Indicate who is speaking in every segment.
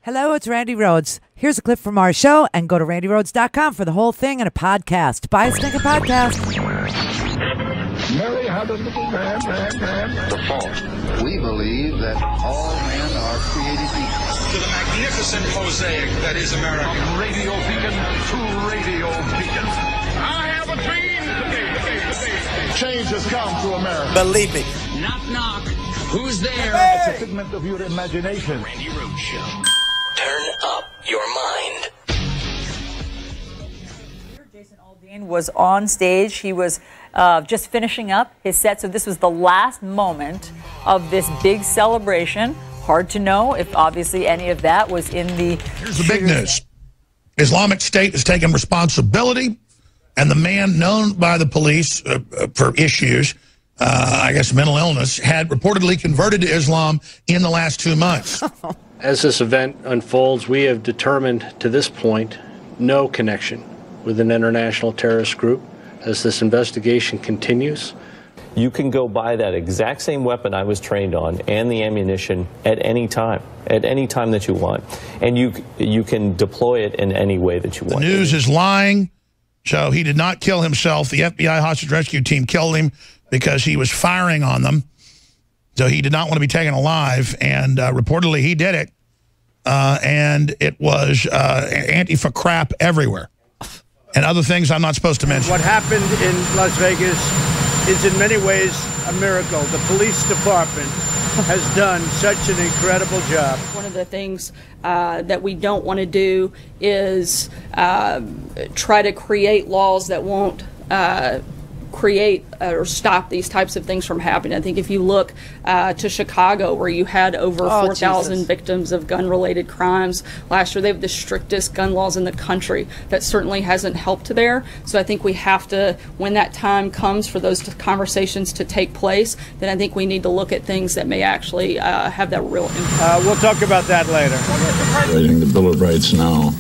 Speaker 1: Hello, it's Randi Rhodes. Here's a clip from our show, and go to randirhodes.com for the whole thing and a podcast. Buy a stinking podcast.
Speaker 2: Mary had a little man.
Speaker 3: The fault. We believe that all men are created equal.
Speaker 4: To the magnificent mosaic that is America.
Speaker 2: From radio beacon to radio beacon. I have a dream today. Change has come to America.
Speaker 5: Believe me.
Speaker 4: Knock, knock. Who's there?
Speaker 2: It's a figment of your imagination.
Speaker 4: Randi Rhodes Show.
Speaker 5: Turn up your mind.
Speaker 6: Jason Aldean was on stage. He was just finishing up his set, so this was the last moment of this big celebration. Hard to know if obviously any of that was in the...
Speaker 7: Here's the big news. Islamic State has taken responsibility, and the man known by the police for issues, I guess mental illness, had reportedly converted to Islam in the last 2 months.
Speaker 8: As this event unfolds, we have determined to this point no connection with an international terrorist group. As this investigation continues,
Speaker 9: you can go buy that exact same weapon I was trained on and the ammunition at any time that you want. And you can deploy it in any way that you want.
Speaker 7: The news is lying. So he did not kill himself. The FBI hostage rescue team killed him because he was firing on them. So he did not want to be taken alive, and reportedly he did it. And it was Antifa crap everywhere. And other things I'm not supposed to mention.
Speaker 10: What happened in Las Vegas is in many ways a miracle. The police department has done such an incredible job.
Speaker 11: One of the things that we don't want to do is try to create laws that won't create or stop these types of things from happening. I think if you look to Chicago, where you had over 4,000 victims of gun-related crimes last year, they have the strictest gun laws in the country. That certainly hasn't helped there. So I think we have to, when that time comes for those conversations to take place, then I think we need to look at things that may actually have that real impact.
Speaker 10: We'll talk about that later.
Speaker 12: Writing the Bill of Rights now,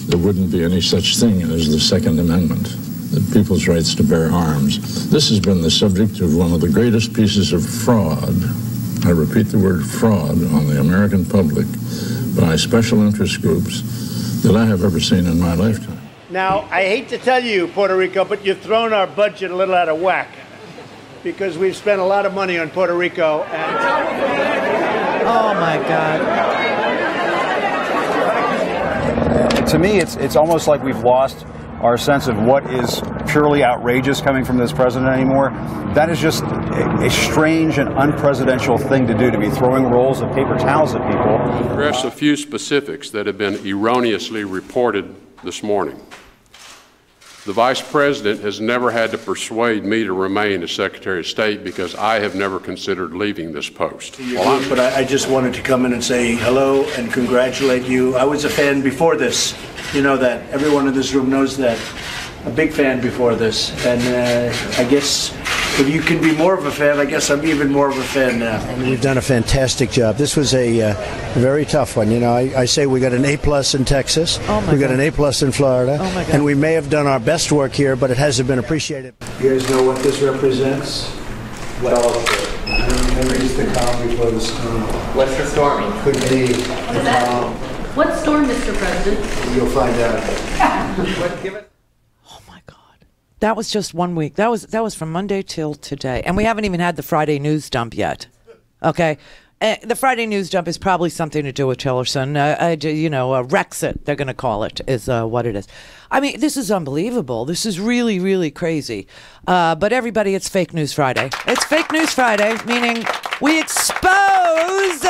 Speaker 12: there wouldn't be any such thing as the Second Amendment. The people's rights to bear arms. This has been the subject of one of the greatest pieces of fraud, I repeat the word fraud, on the American public by special interest groups that I have ever seen in my lifetime.
Speaker 10: Now, I hate to tell you, Puerto Rico, but you've thrown our budget a little out of whack because we've spent a lot of money on Puerto Rico. And
Speaker 1: Oh, my God.
Speaker 13: To me, it's almost like we've lost our sense of what is purely outrageous coming from this president anymore. That is just a strange and unpresidential thing to do, to be throwing rolls of paper towels at people.
Speaker 14: Address a few specifics that have been erroneously reported this morning. The Vice President has never had to persuade me to remain as Secretary of State because I have never considered leaving this post.
Speaker 15: But I just wanted to come in and say hello and congratulate you. I was a fan before this. You know that. Everyone in this room knows that. A big fan before this. And I guess if you can be more of a fan, I guess I'm even more of a fan now.
Speaker 16: And we've done a fantastic job. This was a very tough one. You know, I say we got an A+ in Texas. We got an A+ in Florida. And we may have done our best work here, but it hasn't been appreciated.
Speaker 15: You guys know what this represents? Well, it's the calm before the storm.
Speaker 17: What's the storming?
Speaker 15: Could be the calm.
Speaker 17: What storm, Mr. President?
Speaker 15: You'll find out.
Speaker 1: Oh my God. That was just 1 week. That was from Monday till today. And we haven't even had the Friday news dump yet. Okay? The Friday news dump is probably something to do with Tillerson. Rexit, they're going to call it, is what it is. I mean, this is unbelievable. This is really, really crazy. But everybody, it's Fake News Friday. It's Fake News Friday, meaning we expose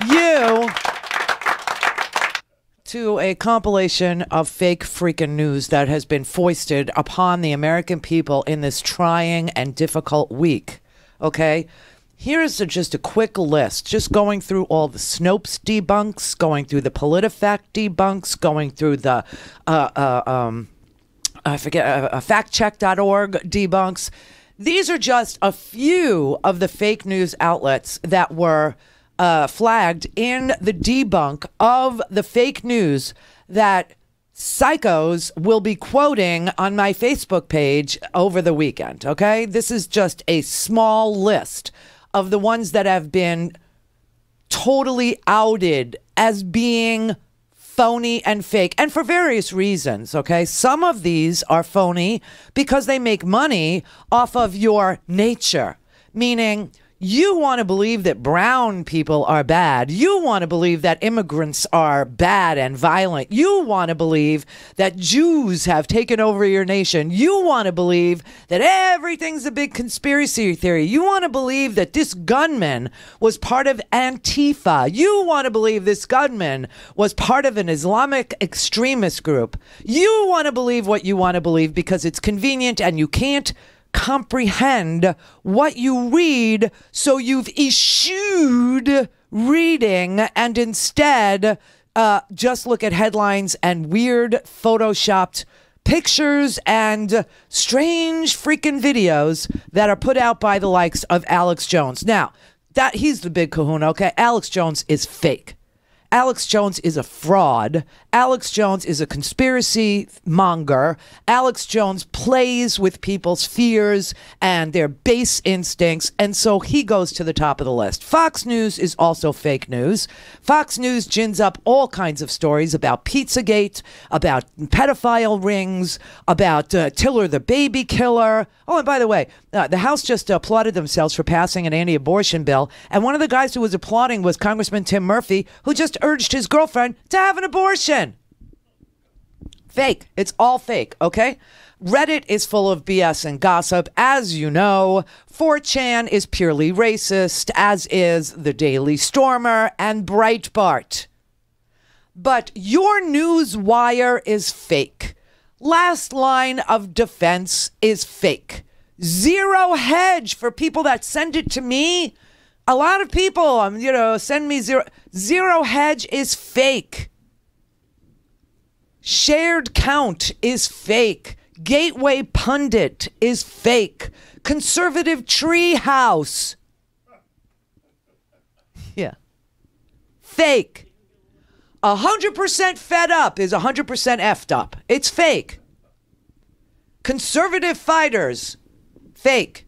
Speaker 1: you to a compilation of fake freaking news that has been foisted upon the American people in this trying and difficult week. Okay? Here's just a quick list, just going through all the Snopes debunks, going through the PolitiFact debunks, going through the factcheck.org debunks. These are just a few of the fake news outlets that were flagged in the debunk of the fake news that psychos will be quoting on my Facebook page over the weekend, okay? This is just a small list of the ones that have been totally outed as being phony and fake, and for various reasons, okay? Some of these are phony because they make money off of your nature, meaning you want to believe that brown people are bad. You want to believe that immigrants are bad and violent. You want to believe that Jews have taken over your nation. You want to believe that everything's a big conspiracy theory. You want to believe that this gunman was part of Antifa. You want to believe this gunman was part of an Islamic extremist group. You want to believe what you want to believe because it's convenient and you can't comprehend what you read, so you've eschewed reading and instead just look at headlines and weird photoshopped pictures and strange freaking videos that are put out by the likes of Alex Jones. Now, that he's the big kahuna, okay? Alex Jones is fake. Alex Jones is a fraud. Alex Jones is a conspiracy monger. Alex Jones plays with people's fears and their base instincts, and so he goes to the top of the list. Fox News is also fake news. Fox News gins up all kinds of stories about Pizzagate, about pedophile rings, about Tiller the baby killer. Oh, and by the way, the House just applauded themselves for passing an anti-abortion bill, and one of the guys who was applauding was Congressman Tim Murphy, who just urged his girlfriend to have an abortion. Fake. It's all fake, okay? Reddit is full of BS and gossip, as you know. 4chan is purely racist, as is the Daily Stormer and Breitbart. But your news wire is fake. Last line of defense is fake. Zero hedge for people that send it to me. A lot of people, send me zero hedge is fake. Shared count is fake. Gateway pundit is fake. Conservative treehouse. Yeah. Fake. 100% fed up is 100% effed up. It's fake. Conservative fighters. Fake.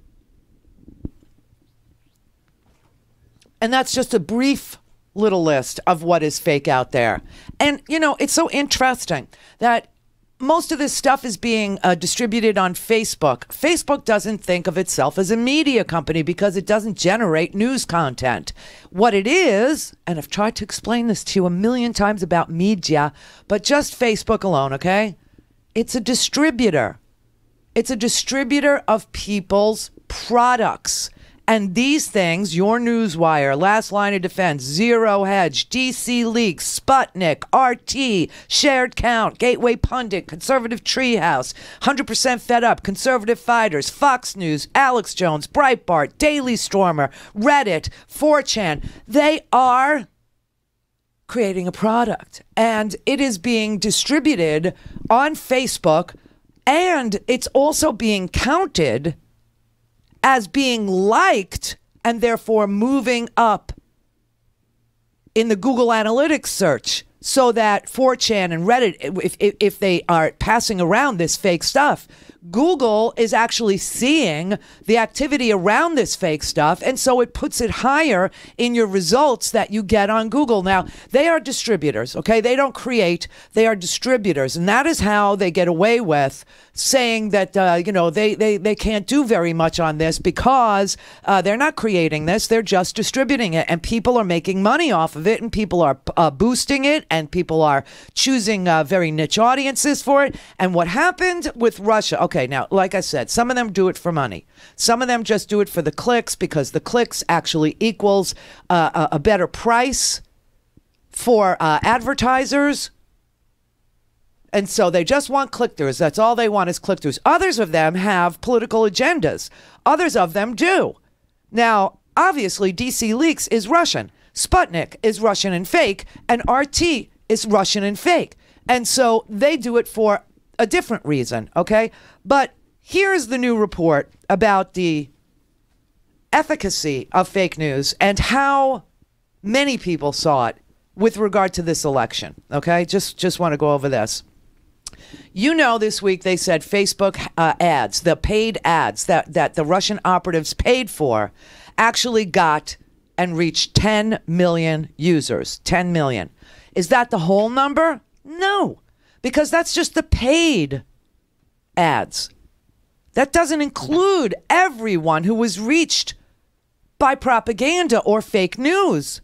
Speaker 1: And that's just a brief little list of what is fake out there. And, it's so interesting that most of this stuff is being distributed on Facebook. Facebook doesn't think of itself as a media company because it doesn't generate news content. What it is, and I've tried to explain this to you a million times about media, but just Facebook alone, okay? It's a distributor. It's a distributor of people's products. And these things, your newswire, last line of defense, Zero Hedge, DC Leaks, Sputnik, RT, Shared Count, Gateway Pundit, Conservative Treehouse, 100% Fed Up, Conservative Fighters, Fox News, Alex Jones, Breitbart, Daily Stormer, Reddit, 4chan, they are creating a product. And it is being distributed on Facebook, and it's also being counted as being liked and therefore moving up in the Google Analytics search, so that 4chan and Reddit, if they are passing around this fake stuff, Google is actually seeing the activity around this fake stuff, and so it puts it higher in your results that you get on Google. Now, they are distributors, okay? They don't create, they are distributors, and that is how they get away with saying that, they can't do very much on this because they're not creating this, they're just distributing it, and people are making money off of it, and people are boosting it, and people are choosing very niche audiences for it. And what happened with Russia, okay, now, like I said, some of them do it for money. Some of them just do it for the clicks because the clicks actually equals a better price for advertisers. And so they just want click-throughs. That's all they want is click-throughs. Others of them have political agendas. Others of them do. Now, obviously, DC Leaks is Russian. Sputnik is Russian and fake. And RT is Russian and fake. And so they do it for a different reason, okay? But here's the new report about the efficacy of fake news and how many people saw it with regard to this election, okay? Just want to go over this. This week they said Facebook ads, the paid ads that the Russian operatives paid for, actually got and reached 10 million users. 10 million. Is that the whole number? No, because that's just the paid ads. That doesn't include everyone who was reached by propaganda or fake news.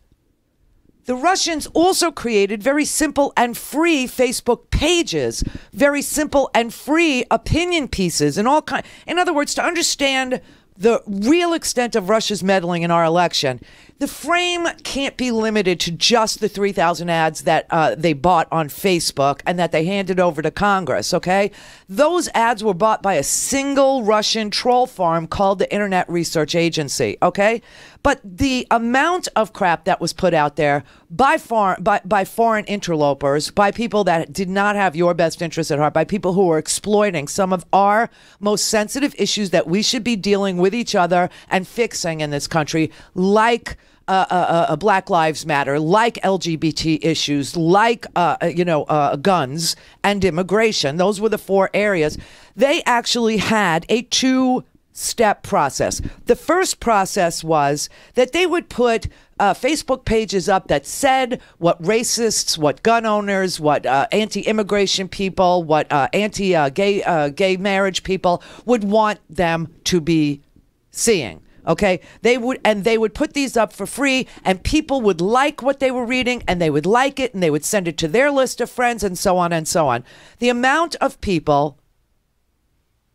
Speaker 1: The Russians also created very simple and free Facebook pages, very simple and free opinion pieces, and all kind. In other words, to understand the real extent of Russia's meddling in our election, the frame can't be limited to just the 3,000 ads that they bought on Facebook and that they handed over to Congress, okay? Those ads were bought by a single Russian troll farm called the Internet Research Agency, okay? But the amount of crap that was put out there by foreign interlopers, by people that did not have your best interests at heart, by people who were exploiting some of our most sensitive issues that we should be dealing with each other and fixing in this country, like Black Lives Matter, like LGBT issues, like guns and immigration. Those were the 4 areas. They actually had a 2-step process. The first process was that they would put Facebook pages up that said what racists, what gun owners, what anti-immigration people, what anti-gay marriage people would want them to be seeing. Okay, they would put these up for free, and people would like what they were reading, and they would like it, and they would send it to their list of friends, and so on and so on. The amount of people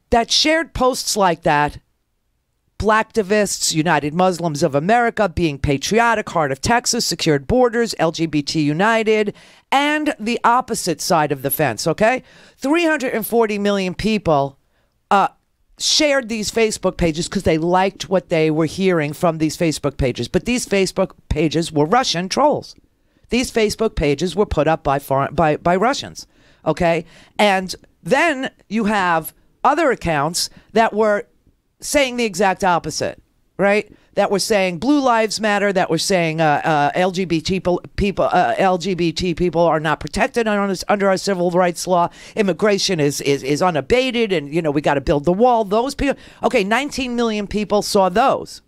Speaker 1: that shared posts like that, Blacktivists, United Muslims of America, Being Patriotic, Heart of Texas, Secured Borders, LGBT United, and the opposite side of the fence, okay? 340 million people shared these Facebook pages because they liked what they were hearing from these Facebook pages. But these Facebook pages were Russian trolls. These Facebook pages were put up by Russians, okay? And then you have other accounts that were saying the exact opposite, right? That were saying Blue Lives Matter, that were saying LGBT people are not protected under our civil rights law. Immigration is unabated, and we got to build the wall. Those people, okay, 19 million people saw those,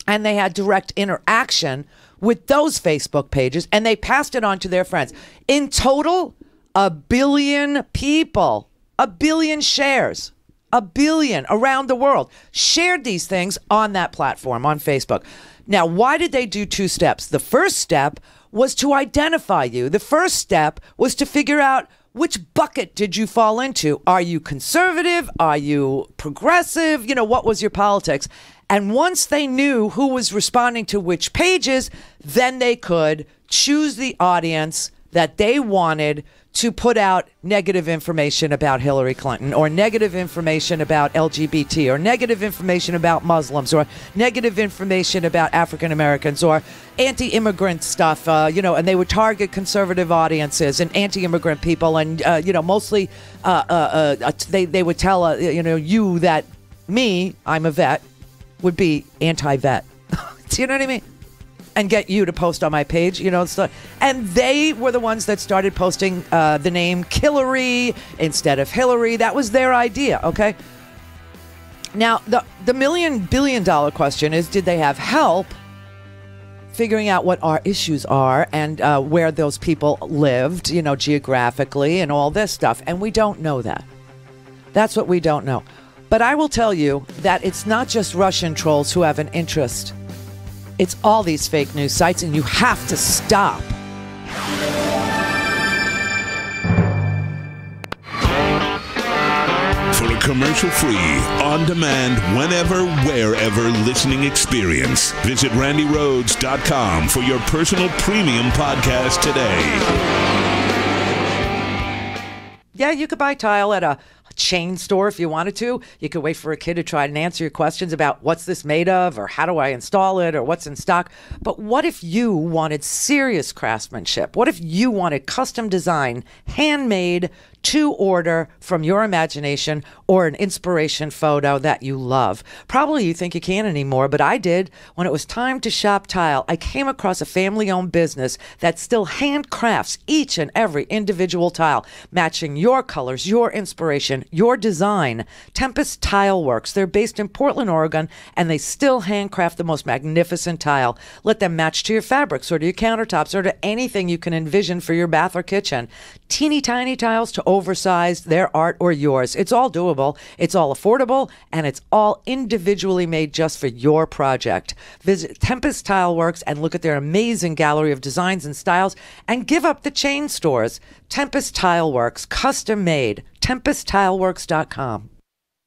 Speaker 1: and they had direct interaction with those Facebook pages, and they passed it on to their friends. In total, 1 billion people, 1 billion shares. 1 billion around the world shared these things on that platform, on Facebook. Now, why did they do 2 steps? The first step was to identify you. The first step was to figure out which bucket did you fall into. Are you conservative? Are you progressive? What was your politics? And once they knew who was responding to which pages, then they could choose the audience that they wanted to put out negative information about Hillary Clinton, or negative information about LGBT, or negative information about Muslims, or negative information about African Americans, or anti-immigrant stuff, and they would target conservative audiences and anti-immigrant people, and, mostly they would tell, you that me, I'm a vet, would be anti-vet. Do you know what I mean? And get you to post on my page, and they were the ones that started posting the name Killary instead of Hillary. That was their idea, okay? Now, the $1 billion question is, did they have help figuring out what our issues are and where those people lived, geographically and all this stuff? And we don't know that. That's what we don't know. But I will tell you that it's not just Russian trolls who have an interest. It's all these fake news sites, and you have to stop.
Speaker 18: For a commercial-free, on-demand, whenever, wherever listening experience, visit RandiRhodes.com for your personal premium podcast today.
Speaker 1: Yeah, you could buy tile at a chain store if you wanted to. You could wait for a kid to try and answer your questions about what's this made of, or how do I install it, or what's in stock. But what if you wanted serious craftsmanship? What if you wanted custom design, handmade to order from your imagination or an inspiration photo that you love. Probably you think you can't anymore, but I did. When it was time to shop tile, I came across a family-owned business that still handcrafts each and every individual tile, matching your colors, your inspiration, your design. Tempest Tile Works. They're based in Portland, Oregon, and they still handcraft the most magnificent tile. Let them match to your fabrics or to your countertops or to anything you can envision for your bath or kitchen. Teeny tiny tiles to oversized, their art or yours. It's all doable, it's all affordable, and it's all individually made just for your project. Visit Tempest Tile Works and look at their amazing gallery of designs and styles and give up the chain stores. Tempest Tile Works, custom made. TempestTileWorks.com.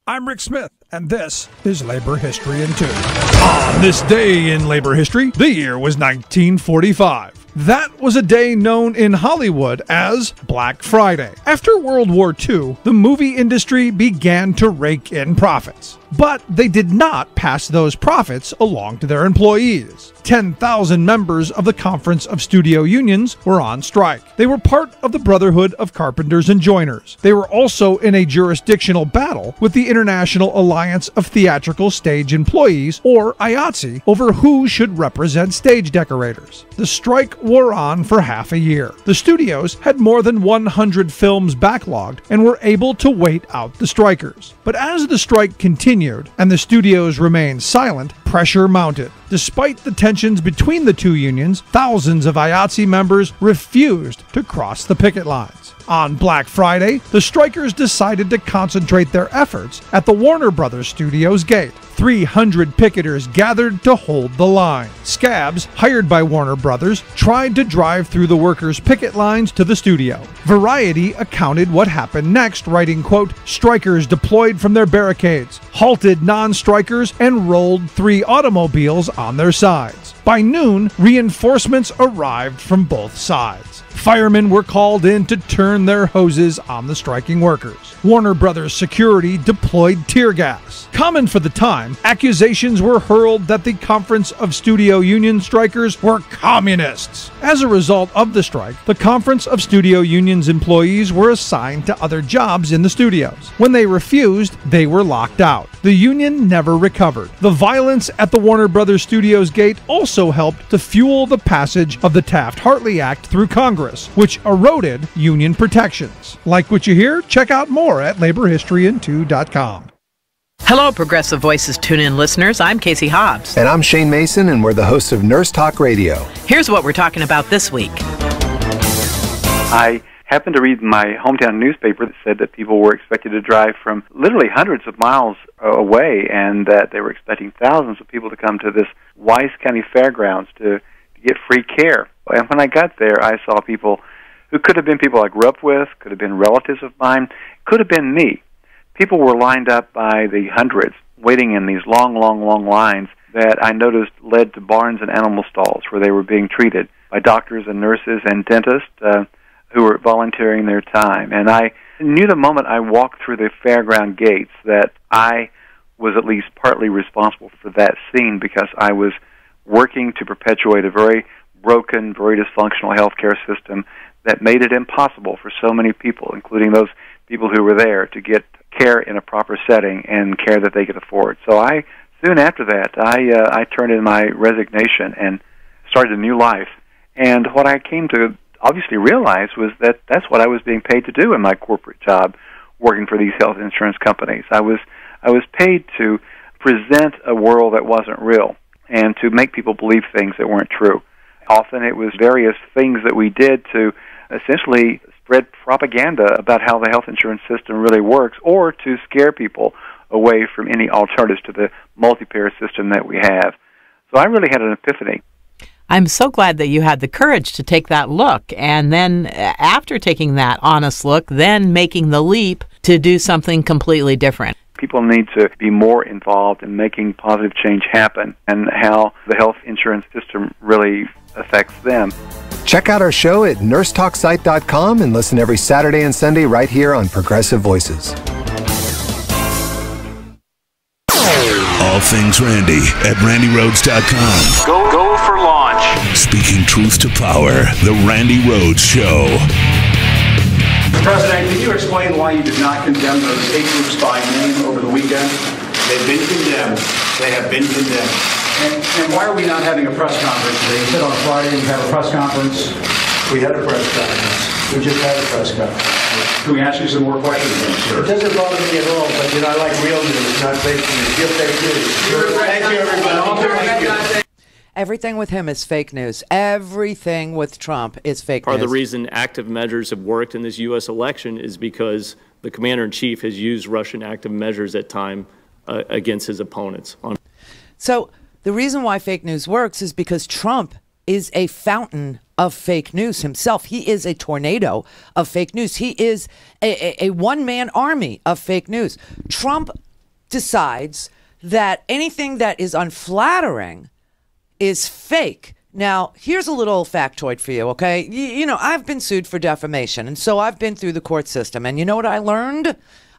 Speaker 19: I'm Rick Smith, and this is Labor History in 2. On this day in labor history, the year was 1945. That was a day known in Hollywood as Black Friday. After World War II, the movie industry began to rake in profits. But they did not pass those profits along to their employees. 10,000 members of the Conference of Studio Unions were on strike. They were part of the Brotherhood of Carpenters and Joiners. They were also in a jurisdictional battle with the International Alliance of Theatrical Stage Employees, or IATSE, over who should represent stage decorators. The strike wore on for half a year. The studios had more than 100 films backlogged and were able to wait out the strikers. But as the strike continued and the studios remained silent, pressure mounted. Despite the tensions between the two unions, thousands of IATSE members refused to cross the picket lines. On Black Friday, the strikers decided to concentrate their efforts at the Warner Brothers Studios gate. 300 picketers gathered to hold the line. Scabs, hired by Warner Brothers, tried to drive through the workers' picket lines to the studio. Variety accounted what happened next, writing, quote, "Strikers deployed from their barricades, halted non-strikers, and rolled 3 automobiles on their sides. By noon, reinforcements arrived from both sides. Firemen were called in to turn their hoses on the striking workers. Warner Brothers security deployed tear gas. Common for the time, accusations were hurled that the Conference of Studio Union strikers were communists. As a result of the strike, the Conference of Studio Union's employees were assigned to other jobs in the studios. When they refused, they were locked out. The union never recovered. The violence at the Warner Brothers Studios gate also helped to fuel the passage of the Taft-Hartley Act through Congress, which eroded union protections. Like what you hear? Check out more at laborhistoryin2.com.
Speaker 20: Hello, Progressive Voices tune-in listeners. I'm Casey Hobbs.
Speaker 21: And I'm Shane Mason, and we're the hosts of Nurse Talk Radio.
Speaker 20: Here's what we're talking about this week.
Speaker 22: I happened to read in my hometown newspaper that said that people were expected to drive from literally hundreds of miles away, and that they were expecting thousands of people to come to this Wise County Fairgrounds to get free care. And when I got there, I saw people who could have been people I grew up with, could have been relatives of mine, could have been me. People were lined up by the hundreds, waiting in these long, long, long lines that I noticed led to barns and animal stalls where they were being treated by doctors and nurses and dentists who were volunteering their time. And I knew the moment I walked through the fairground gates that I was at least partly responsible for that scene, because I was working to perpetuate a very broken, very dysfunctional healthcare system that made it impossible for so many people, including those people who were there, to get care in a proper setting and care that they could afford. So soon after that, I turned in my resignation and started a new life. And what I came to obviously realize was that that's what I was being paid to do in my corporate job, working for these health insurance companies. I was paid to present a world that wasn't real and to make people believe things that weren't true. Often it was various things that we did to essentially spread propaganda about how the health insurance system really works, or to scare people away from any alternatives to the multi-payer system that we have. So I really had an epiphany.
Speaker 20: I'm so glad that you had the courage to take that look, and then after taking that honest look, then making the leap to do something completely different.
Speaker 22: People need to be more involved in making positive change happen, and how the health insurance system really affects them.
Speaker 21: Check out our show at nursetalksite.com and listen every Saturday and Sunday right here on Progressive Voices.
Speaker 18: All things Randi at RandiRhodes.com.
Speaker 4: Go for launch.
Speaker 18: Speaking truth to power, The Randi Rhodes Show.
Speaker 13: Mr. President, can you explain why you did not condemn those hate groups by name over the weekend?
Speaker 15: They've been condemned. They have been condemned.
Speaker 13: And why are we not having a press conference today? You said on Friday you had a press conference.
Speaker 15: We had a press conference. We just had a press conference.
Speaker 13: Can we ask you some more questions, sir?
Speaker 15: It doesn't bother me at all, but I like real news, not fake news. You're fake news. Thank you, everybody. Thank you.
Speaker 1: Everything with him is fake news. Everything with Trump is fake news.
Speaker 9: Part of the reason active measures have worked in this U.S. election is because the commander-in-chief has used Russian active measures at time against his opponents.
Speaker 1: So the reason why fake news works is because Trump is a fountain of fake news himself. He is a tornado of fake news. He is a one-man army of fake news. Trump decides that anything that is unflattering is fake. Now, here's a little factoid for you, okay? You know, I've been sued for defamation, and so I've been through the court system. And you know what I learned?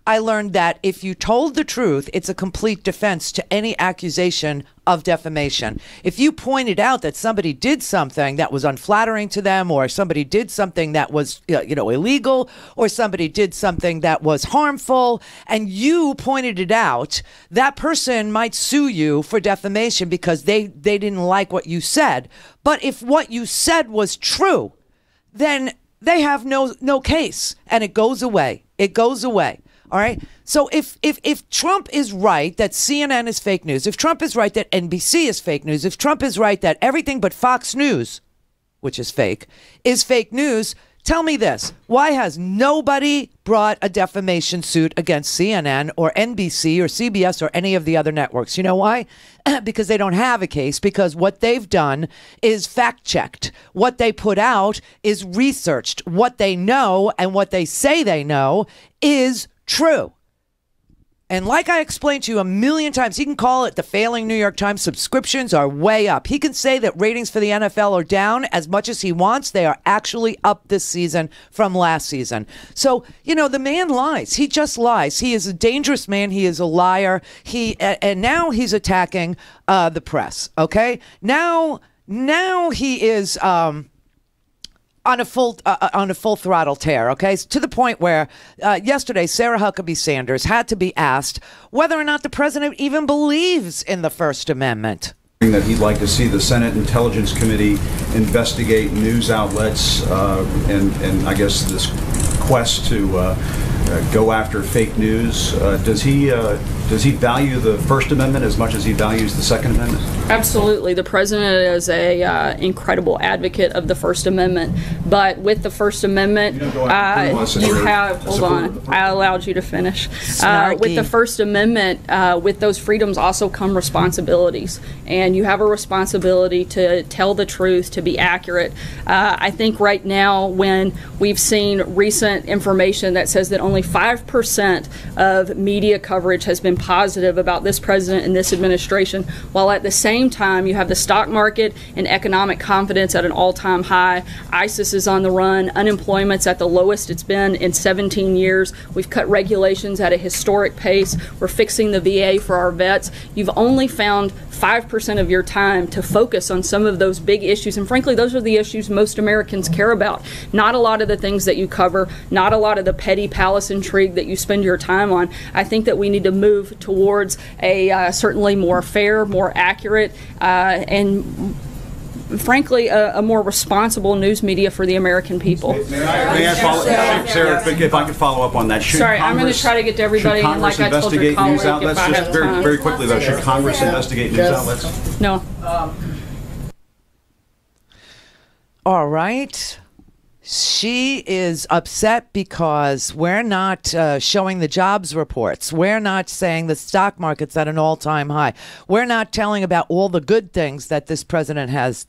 Speaker 1: I learned that if you told the truth, it's a complete defense to any accusation of defamation. If you pointed out that somebody did something that was unflattering to them, or somebody did something that was, illegal, or somebody did something that was harmful, and you pointed it out, that person might sue you for defamation because they didn't like what you said. But if what you said was true, then they have no case, and it goes away. It goes away. All right. So if Trump is right that CNN is fake news, if Trump is right that NBC is fake news, if Trump is right that everything but Fox News, which is fake news, tell me this. Why has nobody brought a defamation suit against CNN or NBC or CBS or any of the other networks? You know why? Because they don't have a case, because what they've done is fact-checked. What they put out is researched. What they know and what they say they know is true. And like I explained to you a million times, he can call it the failing New York Times. Subscriptions are way up. He can say that ratings for the NFL are down as much as he wants. They are actually up this season from last season. So, the man lies. He just lies. He is a dangerous man. He is a liar. And now he's attacking the press. Okay? Now he is on a full throttle tear, okay? To the point where yesterday Sarah Huckabee Sanders had to be asked whether or not the president even believes in the First Amendment.
Speaker 13: That he'd like to see the Senate Intelligence Committee investigate news outlets and I guess this quest to go after fake news. Does he value the First Amendment as much as he values the Second Amendment?
Speaker 11: Absolutely. The president is a incredible advocate of the First Amendment. But with the First Amendment, you have, hold on, I allowed you to finish. With the First Amendment, with those freedoms also come responsibilities. And you have a responsibility to tell the truth, to be accurate. I think right now, when we've seen recent information that says that only 5% of media coverage has been positive about this president and this administration, while at the same time you have the stock market and economic confidence at an all-time high. ISIS is on the run. Unemployment's at the lowest it's been in 17 years. We've cut regulations at a historic pace. We're fixing the VA for our vets. You've only found 5% of your time to focus on some of those big issues, and frankly those are the issues most Americans care about. Not a lot of the things that you cover, not a lot of the petty palace intrigue that you spend your time on. I think that we need to move towards a certainly more fair, more accurate, and frankly a more responsible news media for the American people.
Speaker 13: May I follow, Sarah, if I could follow up on that.
Speaker 11: Sorry, I'm going to try to get to everybody, and like I told your colleague,
Speaker 13: news outlets?
Speaker 11: if I
Speaker 13: Just
Speaker 11: have
Speaker 13: very,
Speaker 11: time.
Speaker 13: very quickly though, should Congress investigate news outlets?
Speaker 11: No.
Speaker 1: All right. She is upset because we're not showing the jobs reports. We're not saying the stock market's at an all-time high. We're not telling about all the good things that this president has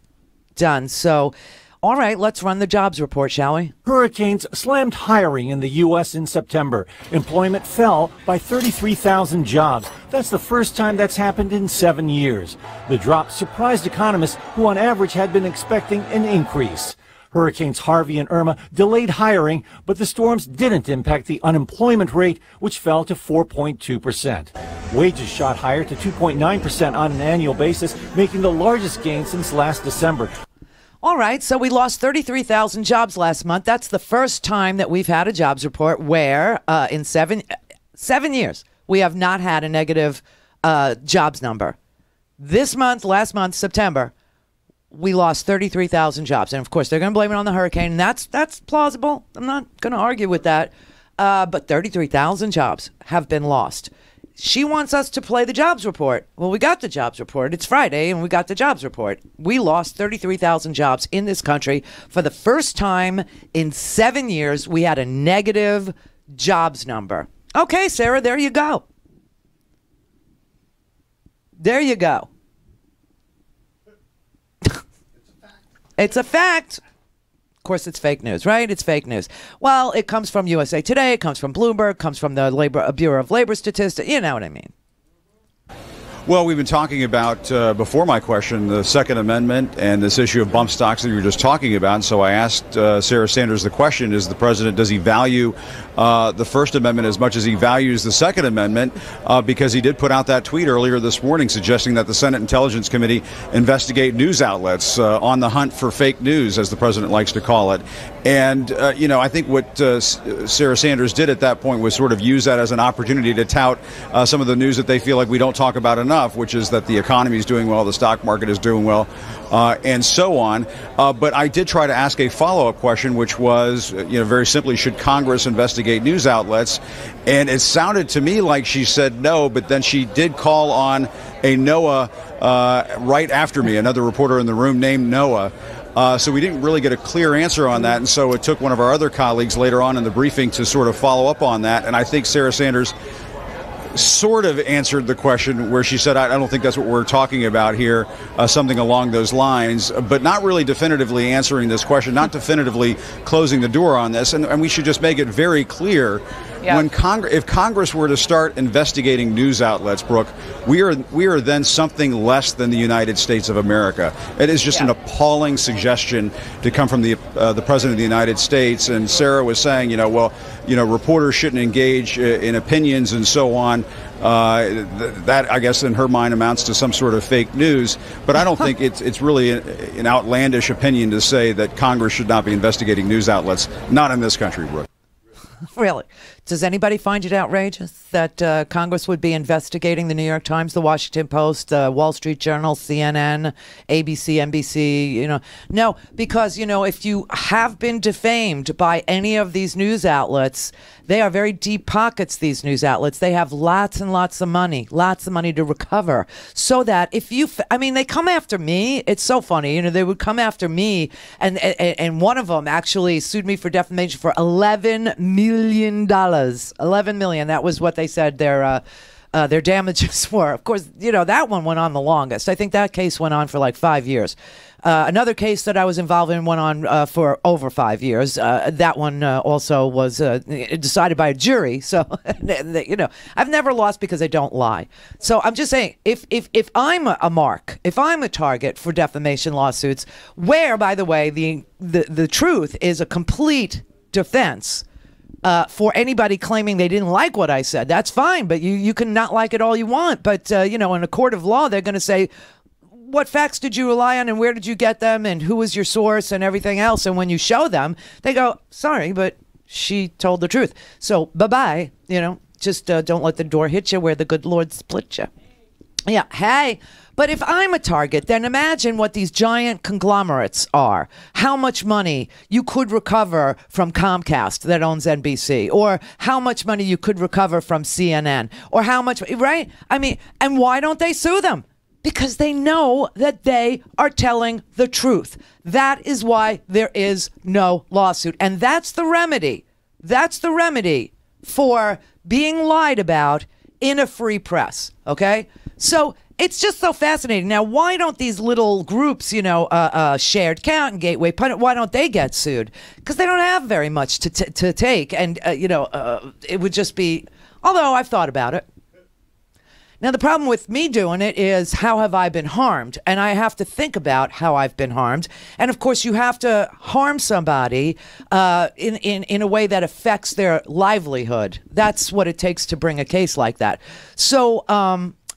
Speaker 1: done. So, all right, let's run the jobs report, shall we?
Speaker 2: Hurricanes slammed hiring in the U.S. in September. Employment fell by 33,000 jobs. That's the first time that's happened in 7 years. The drop surprised economists who on average had been expecting an increase. Hurricanes Harvey and Irma delayed hiring, but the storms didn't impact the unemployment rate, which fell to 4.2%. Wages shot higher to 2.9% on an annual basis, making the largest gain since last December.
Speaker 1: All right, so we lost 33,000 jobs last month. That's the first time that we've had a jobs report where in seven years we have not had a negative jobs number. This month, last month, September, we lost 33,000 jobs. And, of course, they're going to blame it on the hurricane. And that's plausible. I'm not going to argue with that. But 33,000 jobs have been lost. She wants us to play the jobs report. Well, we got the jobs report. It's Friday, and we got the jobs report. We lost 33,000 jobs in this country. For the first time in 7 years, we had a negative jobs number. Okay, Sarah, there you go. There you go. It's a fact. Of course, it's fake news, right? It's fake news. Well, it comes from USA Today. It comes from Bloomberg. Comes from the Bureau of Labor Statistics. You know what I mean.
Speaker 13: Well, we've been talking about, before my question, the Second Amendment and this issue of bump stocks that you were just talking about. And so I asked Sarah Sanders the question, does he value the First Amendment as much as he values the Second Amendment? Because he did put out that tweet earlier this morning suggesting that the Senate Intelligence Committee investigate news outlets on the hunt for fake news, as the president likes to call it. And, I think what Sarah Sanders did at that point was sort of use that as an opportunity to tout some of the news that they feel like we don't talk about enough, which is that the economy is doing well, the stock market is doing well, and so on. But I did try to ask a follow-up question, which was, very simply, should Congress investigate news outlets? And it sounded to me like she said no, but then she did call on a Noah right after me, another reporter in the room named Noah. So we didn't really get a clear answer on that, and so it took one of our other colleagues later on in the briefing to sort of follow up on that. And I think Sarah Sanders sort of answered the question where she said, I don't think that's what we're talking about here, something along those lines, but not really definitively answering this question, not definitively closing the door on this. And we should just make it very clear. Yeah. If Congress were to start investigating news outlets, Brooke, we are then something less than the United States of America. It is just an appalling suggestion to come from the President of the United States. And Sarah was saying, reporters shouldn't engage in opinions and so on. That, I guess, in her mind amounts to some sort of fake news. But I don't think it's really an outlandish opinion to say that Congress should not be investigating news outlets. Not in this country, Brooke.
Speaker 1: Really? Does anybody find it outrageous that Congress would be investigating the New York Times, the Washington Post, the Wall Street Journal, CNN, ABC, NBC? No, because, if you have been defamed by any of these news outlets, they are very deep pockets, these news outlets. They have lots and lots of money to recover. So that if they come after me. It's so funny. They would come after me. And one of them actually sued me for defamation for $11 million. $11 million. That was what they said their damages were. Of course, that one went on the longest. I think that case went on for like 5 years. Another case that I was involved in went on for over 5 years. That one also was decided by a jury. So, I've never lost because I don't lie. So I'm just saying, if I'm a mark, if I'm a target for defamation lawsuits, where, by the way, the truth is a complete defense. For anybody claiming they didn't like what I said, that's fine, but you can not like it all you want. But, in a court of law, they're going to say, what facts did you rely on and where did you get them and who was your source and everything else? And when you show them, they go, sorry, but she told the truth. So bye-bye, just don't let the door hit you where the good Lord split you. Yeah, hey. But if I'm a target, then imagine what these giant conglomerates are. How much money you could recover from Comcast that owns NBC, or how much money you could recover from CNN, or how much, right? And why don't they sue them? Because they know that they are telling the truth. That is why there is no lawsuit. And that's the remedy. That's the remedy for being lied about in a free press, okay? So it's just so fascinating. Now, why don't these little groups, Shared Count and Gateway Pundit, why don't they get sued? Because they don't have very much to take. And, it would just be, although I've thought about it. Now, the problem with me doing it is, how have I been harmed? And I have to think about how I've been harmed. And, of course, you have to harm somebody in a way that affects their livelihood. That's what it takes to bring a case like that. So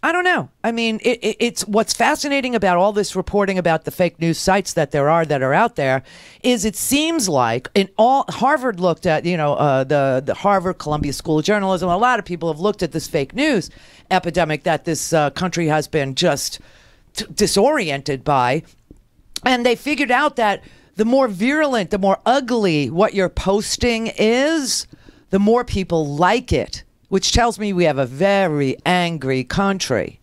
Speaker 1: I don't know. I mean, it's what's fascinating about all this reporting about the fake news sites that are out there is it seems like Harvard looked at, the Harvard Columbia School of Journalism. A lot of people have looked at this fake news epidemic that this country has been just disoriented by. And they figured out that the more virulent, the more ugly what you're posting is, the more people like it. Which tells me we have a very angry country.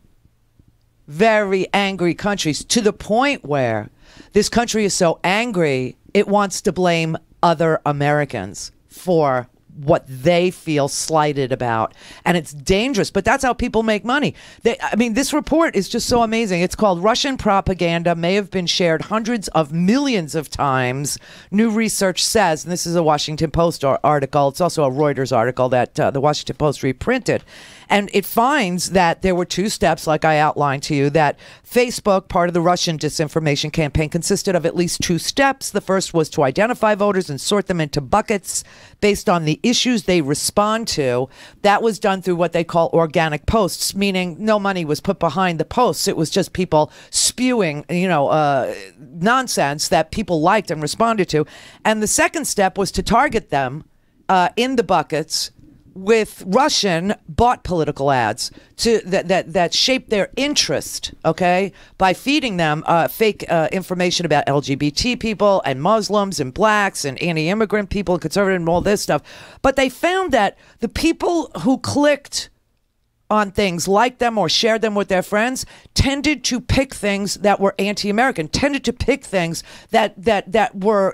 Speaker 1: Very angry countries, to the point where this country is so angry, it wants to blame other Americans for what they feel slighted about. And it's dangerous, but that's how people make money. This report is just so amazing. It's called Russian Propaganda May Have Been Shared Hundreds of Millions of Times. New research says, and this is a Washington Post article, it's also a Reuters article that the Washington Post reprinted. And it finds that there were 2 steps, like I outlined to you, that Facebook, part of the Russian disinformation campaign, consisted of at least 2 steps. The first was to identify voters and sort them into buckets based on the issues they respond to. That was done through what they call organic posts, meaning no money was put behind the posts. It was just people spewing, nonsense that people liked and responded to. And the second step was to target them in the buckets with Russian bought political ads that shape their interest, okay, by feeding them fake information about LGBT people and Muslims and blacks and anti-immigrant people and conservative and all this stuff. But they found that the people who clicked on things, liked them or shared them with their friends, tended to pick things that were anti-American, tended to pick things that were,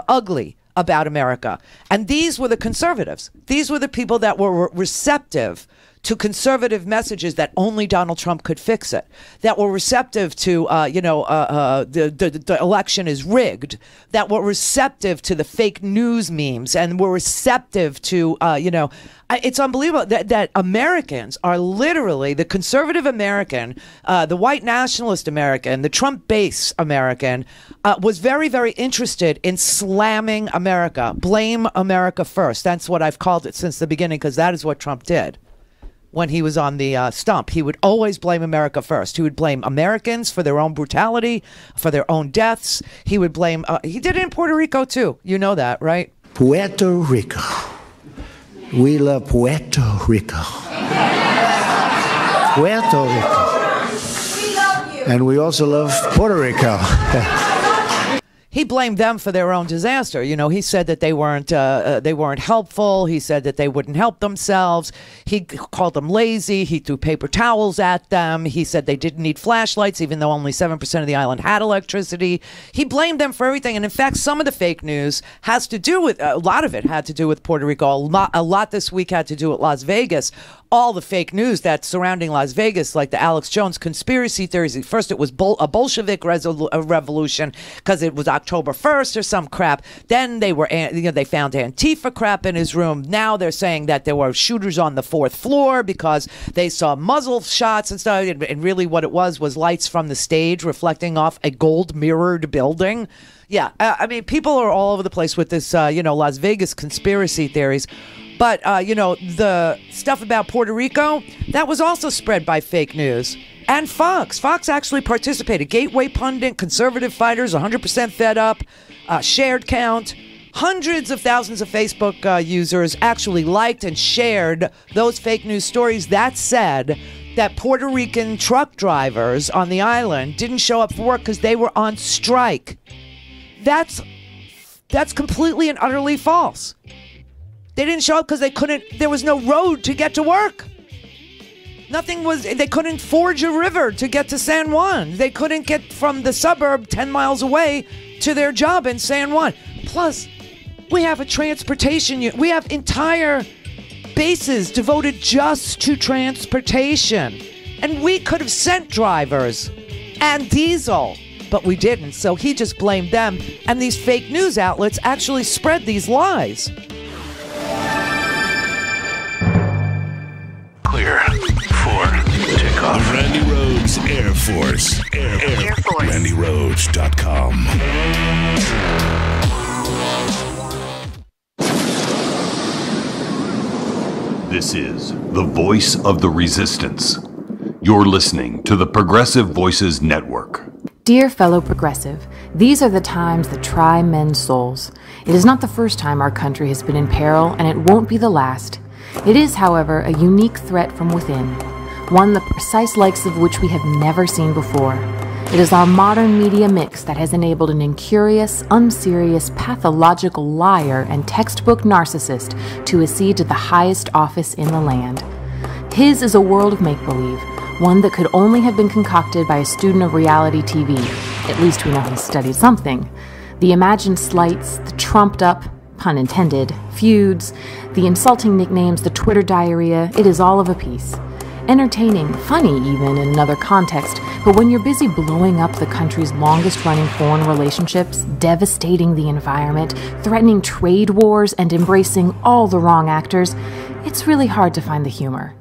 Speaker 1: ugly about America. And these were the conservatives. These were the people that were receptive to conservative messages that only Donald Trump could fix it, that were receptive to, the election is rigged, that were receptive to the fake news memes, and were receptive to, it's unbelievable that Americans are literally, the conservative American, the white nationalist American, the Trump base American, was very, very interested in slamming America. Blame America first. That's what I've called it since the beginning, because that is what Trump did. When he was on the stump, he would always blame America first. He would blame Americans for their own brutality, for their own deaths. He would blame, he did it in Puerto Rico too. You know that, right?
Speaker 16: Puerto Rico. We love Puerto Rico. Puerto Rico. We love you. And we also love Puerto Rico.
Speaker 1: He blamed them for their own disaster. He said that they weren't helpful. He said that they wouldn't help themselves. He called them lazy. He threw paper towels at them. He said they didn't need flashlights, even though only 7% of the island had electricity. He blamed them for everything. And in fact, some of the fake news has to do with, a lot of it had to do with Puerto Rico. A lot this week had to do with Las Vegas. All the fake news that's surrounding Las Vegas, like the Alex Jones conspiracy theories. First, it was a Bolshevik revolution because it was October 1st or some crap. Then they found Antifa crap in his room. Now they're saying that there were shooters on the 4th floor because they saw muzzle shots and stuff. And really, what it was lights from the stage reflecting off a gold mirrored building. Yeah, people are all over the place with this, Las Vegas conspiracy theories. But, the stuff about Puerto Rico, that was also spread by fake news. And Fox. Fox actually participated. Gateway Pundit, conservative fighters, 100% fed up, shared count. Hundreds of thousands of Facebook users actually liked and shared those fake news stories that said that Puerto Rican truck drivers on the island didn't show up for work because they were on strike. That's completely and utterly false. They didn't show up because there was no road to get to work. They couldn't forge a river to get to San Juan. They couldn't get from the suburb 10 miles away to their job in San Juan. Plus, we have a transportation, we have entire bases devoted just to transportation. And we could have sent drivers and diesel, but we didn't. So he just blamed them. And these fake news outlets actually spread these lies.
Speaker 18: Clear for takeoff. The Randi Rhodes Air Force. Air Force. RandiRhodes.com.
Speaker 3: This is the voice of the resistance. You're listening to the Progressive Voices Network.
Speaker 5: Dear fellow progressive, these are the times that try men's souls. It is not the first time our country has been in peril, and it won't be the last. It is, however, a unique threat from within, one the precise likes of which we have never seen before. It is our modern media mix that has enabled an incurious, unserious, pathological liar and textbook narcissist to accede to the highest office in the land. His is a world of make-believe, one that could only have been concocted by a student of reality TV. At least we know he studied something. The imagined slights, the trumped-up, pun intended, feuds, the insulting nicknames, the Twitter diarrhea, it is all of a piece. Entertaining, funny even in another context, but when you're busy blowing up the country's longest-running foreign relationships, devastating the environment, threatening trade wars, and embracing all the wrong actors, it's really hard to find the humor.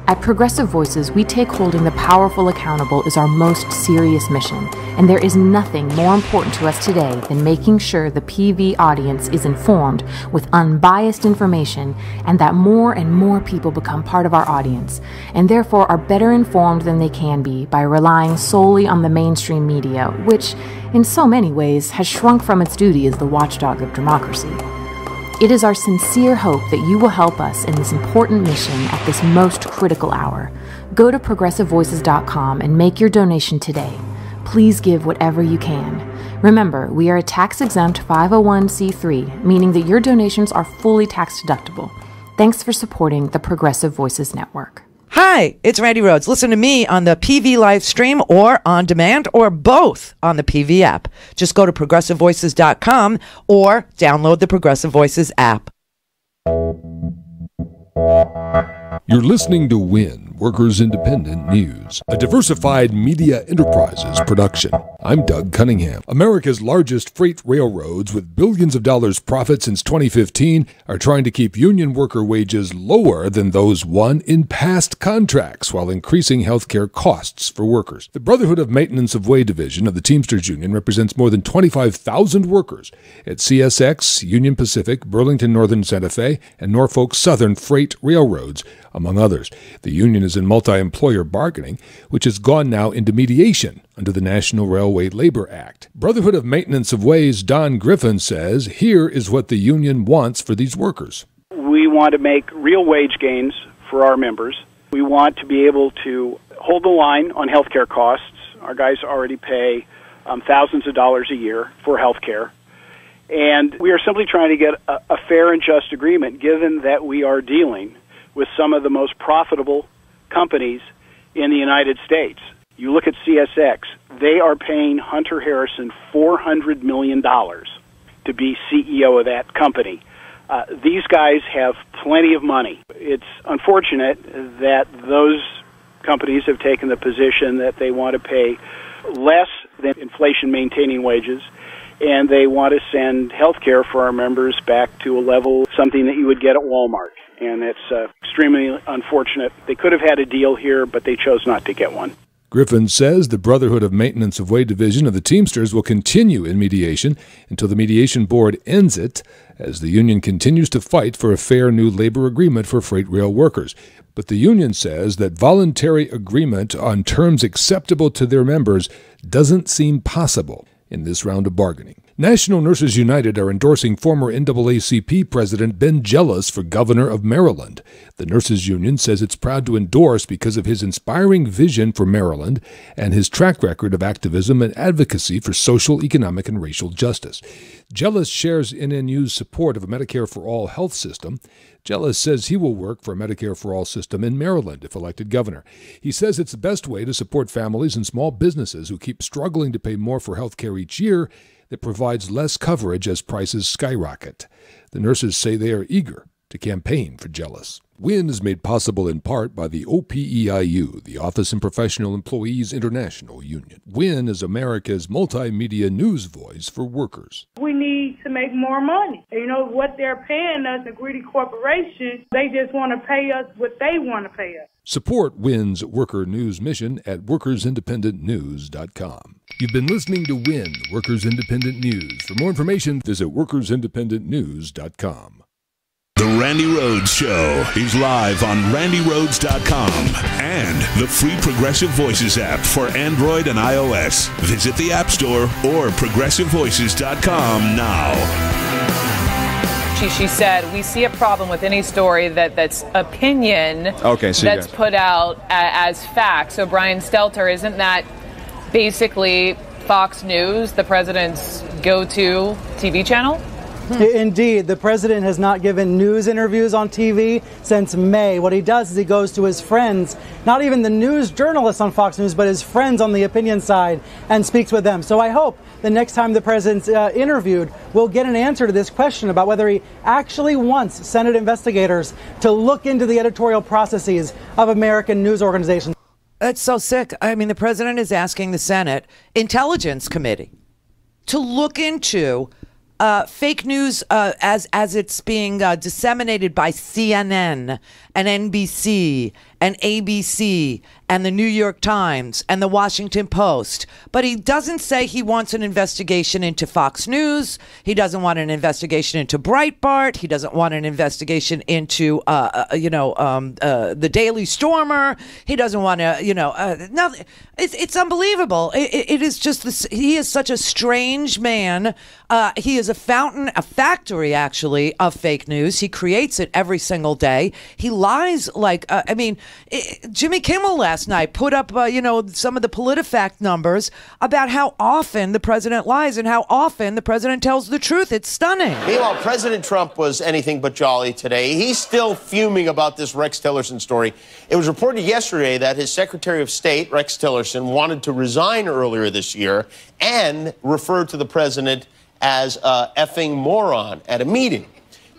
Speaker 5: At Progressive Voices, we take holding the powerful accountable as our most serious mission, and there is nothing more important to us today than making sure the PV audience is informed with unbiased information and that more and more people become part of our audience, and therefore are better informed than they can be by relying solely on the mainstream media, which, in so many ways, has shrunk from its duty as the watchdog of democracy. It is our sincere hope that you will help us in this important mission at this most critical hour. Go to progressivevoices.com and make your donation today. Please give whatever you can. Remember, we are a tax-exempt 501c3, meaning that your donations are fully tax-deductible. Thanks for supporting the Progressive Voices Network.
Speaker 1: Hi, it's Randi Rhodes. Listen to me on the PV live stream or on demand or both on the PV app. Just go to progressivevoices.com or download the Progressive Voices app.
Speaker 23: You're listening to WIN, Workers Independent News, a diversified media enterprises production. I'm Doug Cunningham. America's largest freight railroads, with billions of dollars profit since 2015, are trying to keep union worker wages lower than those won in past contracts while increasing health care costs for workers. The Brotherhood of Maintenance of Way Division of the Teamsters Union represents more than 25,000 workers at CSX, Union Pacific, Burlington Northern Santa Fe, and Norfolk Southern Freight Railroads, among others. The union is in multi-employer bargaining, which has gone now into mediation under the National Railway Labor Act. Brotherhood of Maintenance of Ways' Don Griffin says here is what the union wants for these workers.
Speaker 24: We want to make real wage gains for our members. We want to be able to hold the line on health care costs. Our guys already pay thousands of dollars a year for health care. And we are simply trying to get a fair and just agreement, given that we are dealing with some of the most profitable companies in the United States. You look at CSX, they are paying Hunter Harrison $400 million to be CEO of that company. These guys have plenty of money. It's unfortunate that those companies have taken the position that they want to pay less than inflation-maintaining wages, and they want to send health care for our members back to a level, something that you would get at Walmart. And it's extremely unfortunate. They could have had a deal here, but they chose not to get one.
Speaker 23: Griffin says the Brotherhood of Maintenance of Way Division of the Teamsters will continue in mediation until the mediation board ends it, as the union continues to fight for a fair new labor agreement for freight rail workers. But the union says that voluntary agreement on terms acceptable to their members doesn't seem possible in this round of bargaining. National Nurses United are endorsing former NAACP President Ben Jealous for governor of Maryland. The Nurses Union says it's proud to endorse because of his inspiring vision for Maryland and his track record of activism and advocacy for social, economic, and racial justice. Jealous shares NNU's support of a Medicare for All health system. Jealous says he will work for a Medicare for All system in Maryland if elected governor. He says it's the best way to support families and small businesses who keep struggling to pay more for health care each year that provides less coverage as prices skyrocket. The nurses say they are eager to campaign for Jealous. WIN is made possible in part by the OPEIU, the Office and Professional Employees International Union. WIN is America's multimedia news voice for workers.
Speaker 25: We need to make more money. You know, what they're paying us, the greedy corporations, they just want to pay us what they want to pay us.
Speaker 23: Support WIN's worker news mission at workersindependentnews.com. You've been listening to WIN, Workers Independent News. For more information, visit workersindependentnews.com.
Speaker 18: The Randi Rhodes Show is live on RandiRhodes.com and the free Progressive Voices app for Android and iOS. Visit the App Store or ProgressiveVoices.com now.
Speaker 6: She said, we see a problem with any story that's opinion that's put out as fact. So, Brian Stelter, isn't that basically Fox News, the president's go-to TV channel?
Speaker 7: Indeed. The president has not given news interviews on TV since May. What he does is he goes to his friends, not even the news journalists on Fox News, but his friends on the opinion side, and speaks with them. So I hope the next time the president's interviewed, we'll get an answer to this question about whether he actually wants Senate investigators to look into the editorial processes of American news organizations.
Speaker 1: That's so sick. I mean, the president is asking the Senate Intelligence Committee to look into fake news as it's being disseminated by CNN and NBC and ABC and the New York Times and the Washington Post. But he doesn't say he wants an investigation into Fox News. He doesn't want an investigation into Breitbart. He doesn't want an investigation into, the Daily Stormer. He doesn't want to, nothing. It's unbelievable. It is just this. He is such a strange man. He is a factory, actually, of fake news. He creates it every single day. He lies like, Jimmy Kimmel last night put up, some of the PolitiFact numbers about how often the president lies and how often the president tells the truth. It's stunning.
Speaker 8: Meanwhile, President Trump was anything but jolly today. He's still fuming about this Rex Tillerson story. It was reported yesterday that his Secretary of State, Rex Tillerson, wanted to resign earlier this year and referred to the president as a effing moron at a meeting.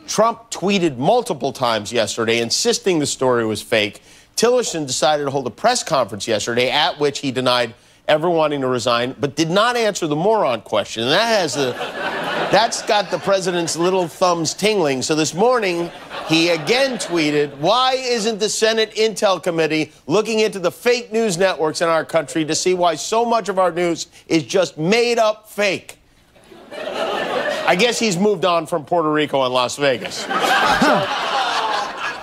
Speaker 8: Trump tweeted multiple times yesterday insisting the story was fake. Tillerson decided to hold a press conference yesterday at which he denied ever wanting to resign, but did not answer the moron question. And that's got the president's little thumbs tingling. So this morning, he again tweeted, why isn't the Senate Intel Committee looking into the fake news networks in our country to see why so much of our news is just made up fake? I guess he's moved on from Puerto Rico and Las Vegas.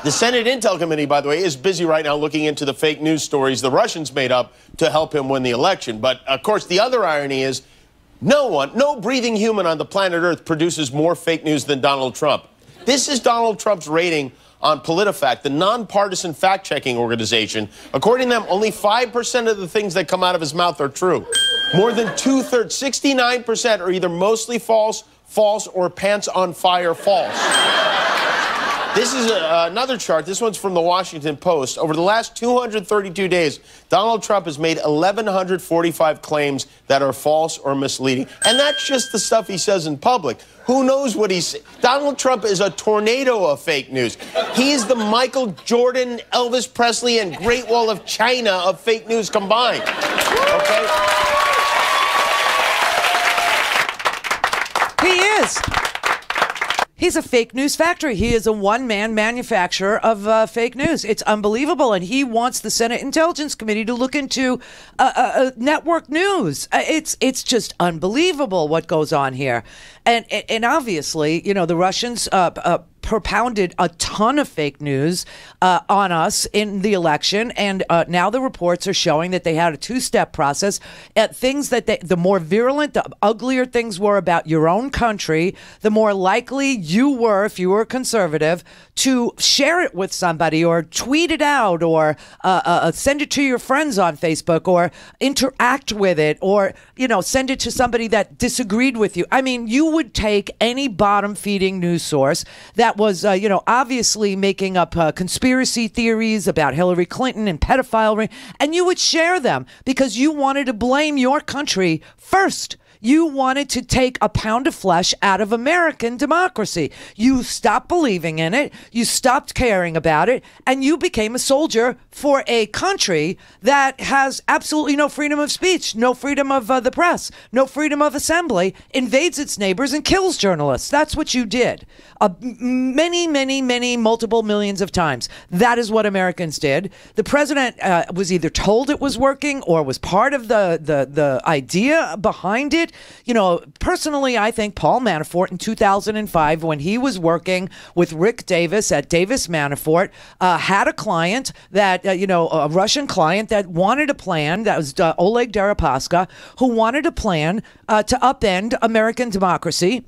Speaker 8: The Senate Intel Committee, by the way, is busy right now looking into the fake news stories the Russians made up to help him win the election. But, of course, the other irony is no breathing human on the planet Earth produces more fake news than Donald Trump. This is Donald Trump's rating on PolitiFact, the nonpartisan fact-checking organization. According to them, only 5% of the things that come out of his mouth are true. More than two-thirds, 69%, are either mostly false, or pants on fire false. This is another chart. This one's from the Washington Post. Over the last 232 days, Donald Trump has made 1,145 claims that are false or misleading. And that's just the stuff he says in public. Who knows what he's... Donald Trump is a tornado of fake news. He's the Michael Jordan, Elvis Presley, and Great Wall of China of fake news combined. Okay?
Speaker 1: He is. He's a fake news factory. He is a one-man manufacturer of fake news. It's unbelievable. And he wants the Senate Intelligence Committee to look into network news. It's just unbelievable what goes on here. And obviously, the Russians propounded a ton of fake news on us in the election, and now the reports are showing that they had a two-step process. Things that the more virulent, the uglier things were about your own country, the more likely you were, if you were conservative, to share it with somebody or tweet it out or send it to your friends on Facebook or interact with it or, send it to somebody that disagreed with you. I mean, you would take any bottom-feeding news source that was, obviously making up conspiracy theories about Hillary Clinton and pedophile ring, and you would share them because you wanted to blame your country first. You wanted to take a pound of flesh out of American democracy. You stopped believing in it. You stopped caring about it. And you became a soldier for a country that has absolutely no freedom of speech, no freedom of the press, no freedom of assembly, invades its neighbors and kills journalists. That's what you did. Many, multiple millions of times. That is what Americans did. The president was either told it was working or was part of the idea behind it. it? You know, personally, I think Paul Manafort in 2005, when he was working with Rick Davis at Davis Manafort, had a client that, a Russian client that wanted a plan, that was Oleg Deripaska, who wanted a plan to upend American democracy.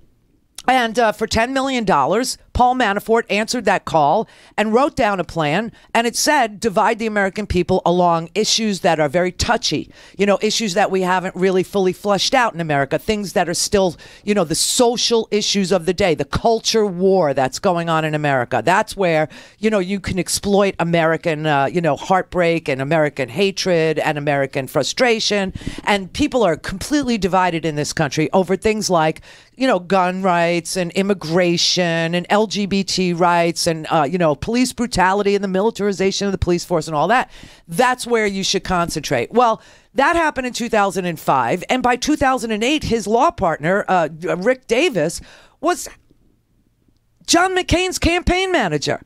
Speaker 1: And for $10 million, Paul Manafort answered that call and wrote down a plan. And it said, divide the American people along issues that are very touchy, issues that we haven't really fully fleshed out in America, things that are still, the social issues of the day, the culture war that's going on in America. That's where, you can exploit American, heartbreak and American hatred and American frustration. And people are completely divided in this country over things like, gun rights and immigration and LGBT rights and, police brutality and the militarization of the police force and all that. That's where you should concentrate. Well, that happened in 2005. And by 2008, his law partner, Rick Davis, was John McCain's campaign manager.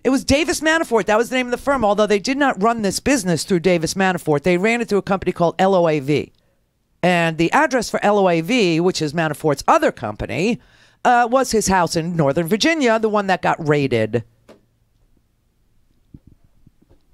Speaker 1: It was Davis Manafort. That was the name of the firm, although they did not run this business through Davis Manafort. They ran it through a company called LOAV. And the address for LOAV, which is Manafort's other company, was his house in Northern Virginia, the one that got raided.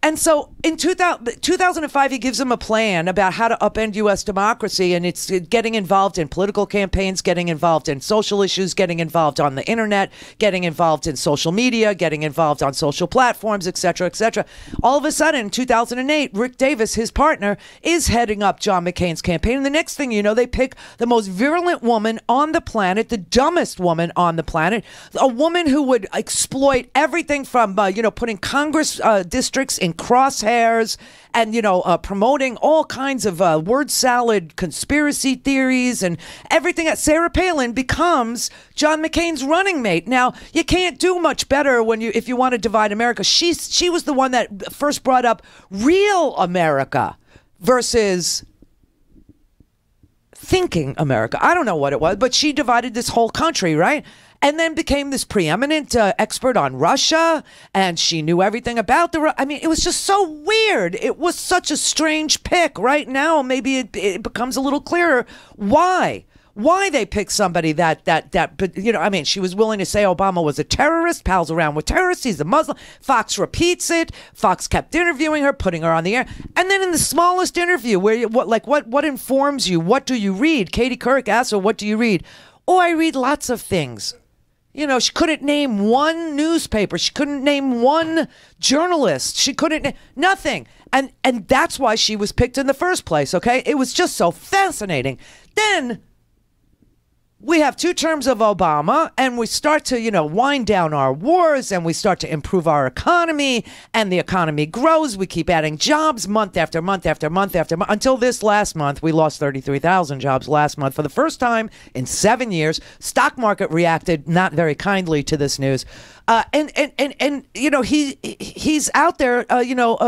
Speaker 1: And so in 2005, he gives him a plan about how to upend U.S. democracy. And it's getting involved in political campaigns, getting involved in social issues, getting involved on the internet, getting involved in social media, getting involved on social platforms, et cetera, et cetera. All of a sudden, in 2008, Rick Davis, his partner, is heading up John McCain's campaign. And the next thing you know, they pick the most virulent woman on the planet, the dumbest woman on the planet, a woman who would exploit everything from, putting Congress districts in crosshairs and, promoting all kinds of word salad conspiracy theories and everything. Sarah Palin becomes John McCain's running mate. Now, you can't do much better if you want to divide America. She was the one that first brought up real America versus thinking America. I don't know what it was, but she divided this whole country, right? And then became this preeminent expert on Russia, and she knew everything about it was just so weird. It was such a strange pick. Right now, maybe it becomes a little clearer why they picked somebody but she was willing to say Obama was a terrorist, pals around with terrorists, he's a Muslim. Fox repeats it. Fox kept interviewing her, putting her on the air. And then in the smallest interview, what informs you? What do you read? Katie Couric asked her, what do you read? Oh, I read lots of things. She couldn't name one newspaper. She couldn't name one journalist. She couldn't, nothing. And that's why she was picked in the first place, okay? It was just so fascinating. Then we have 2 terms of Obama, and we start to, wind down our wars, and we start to improve our economy, and the economy grows. We keep adding jobs month after month after month after month, until this last month. We lost 33,000 jobs last month for the first time in 7 years. Stock market reacted not very kindly to this news. He's out there,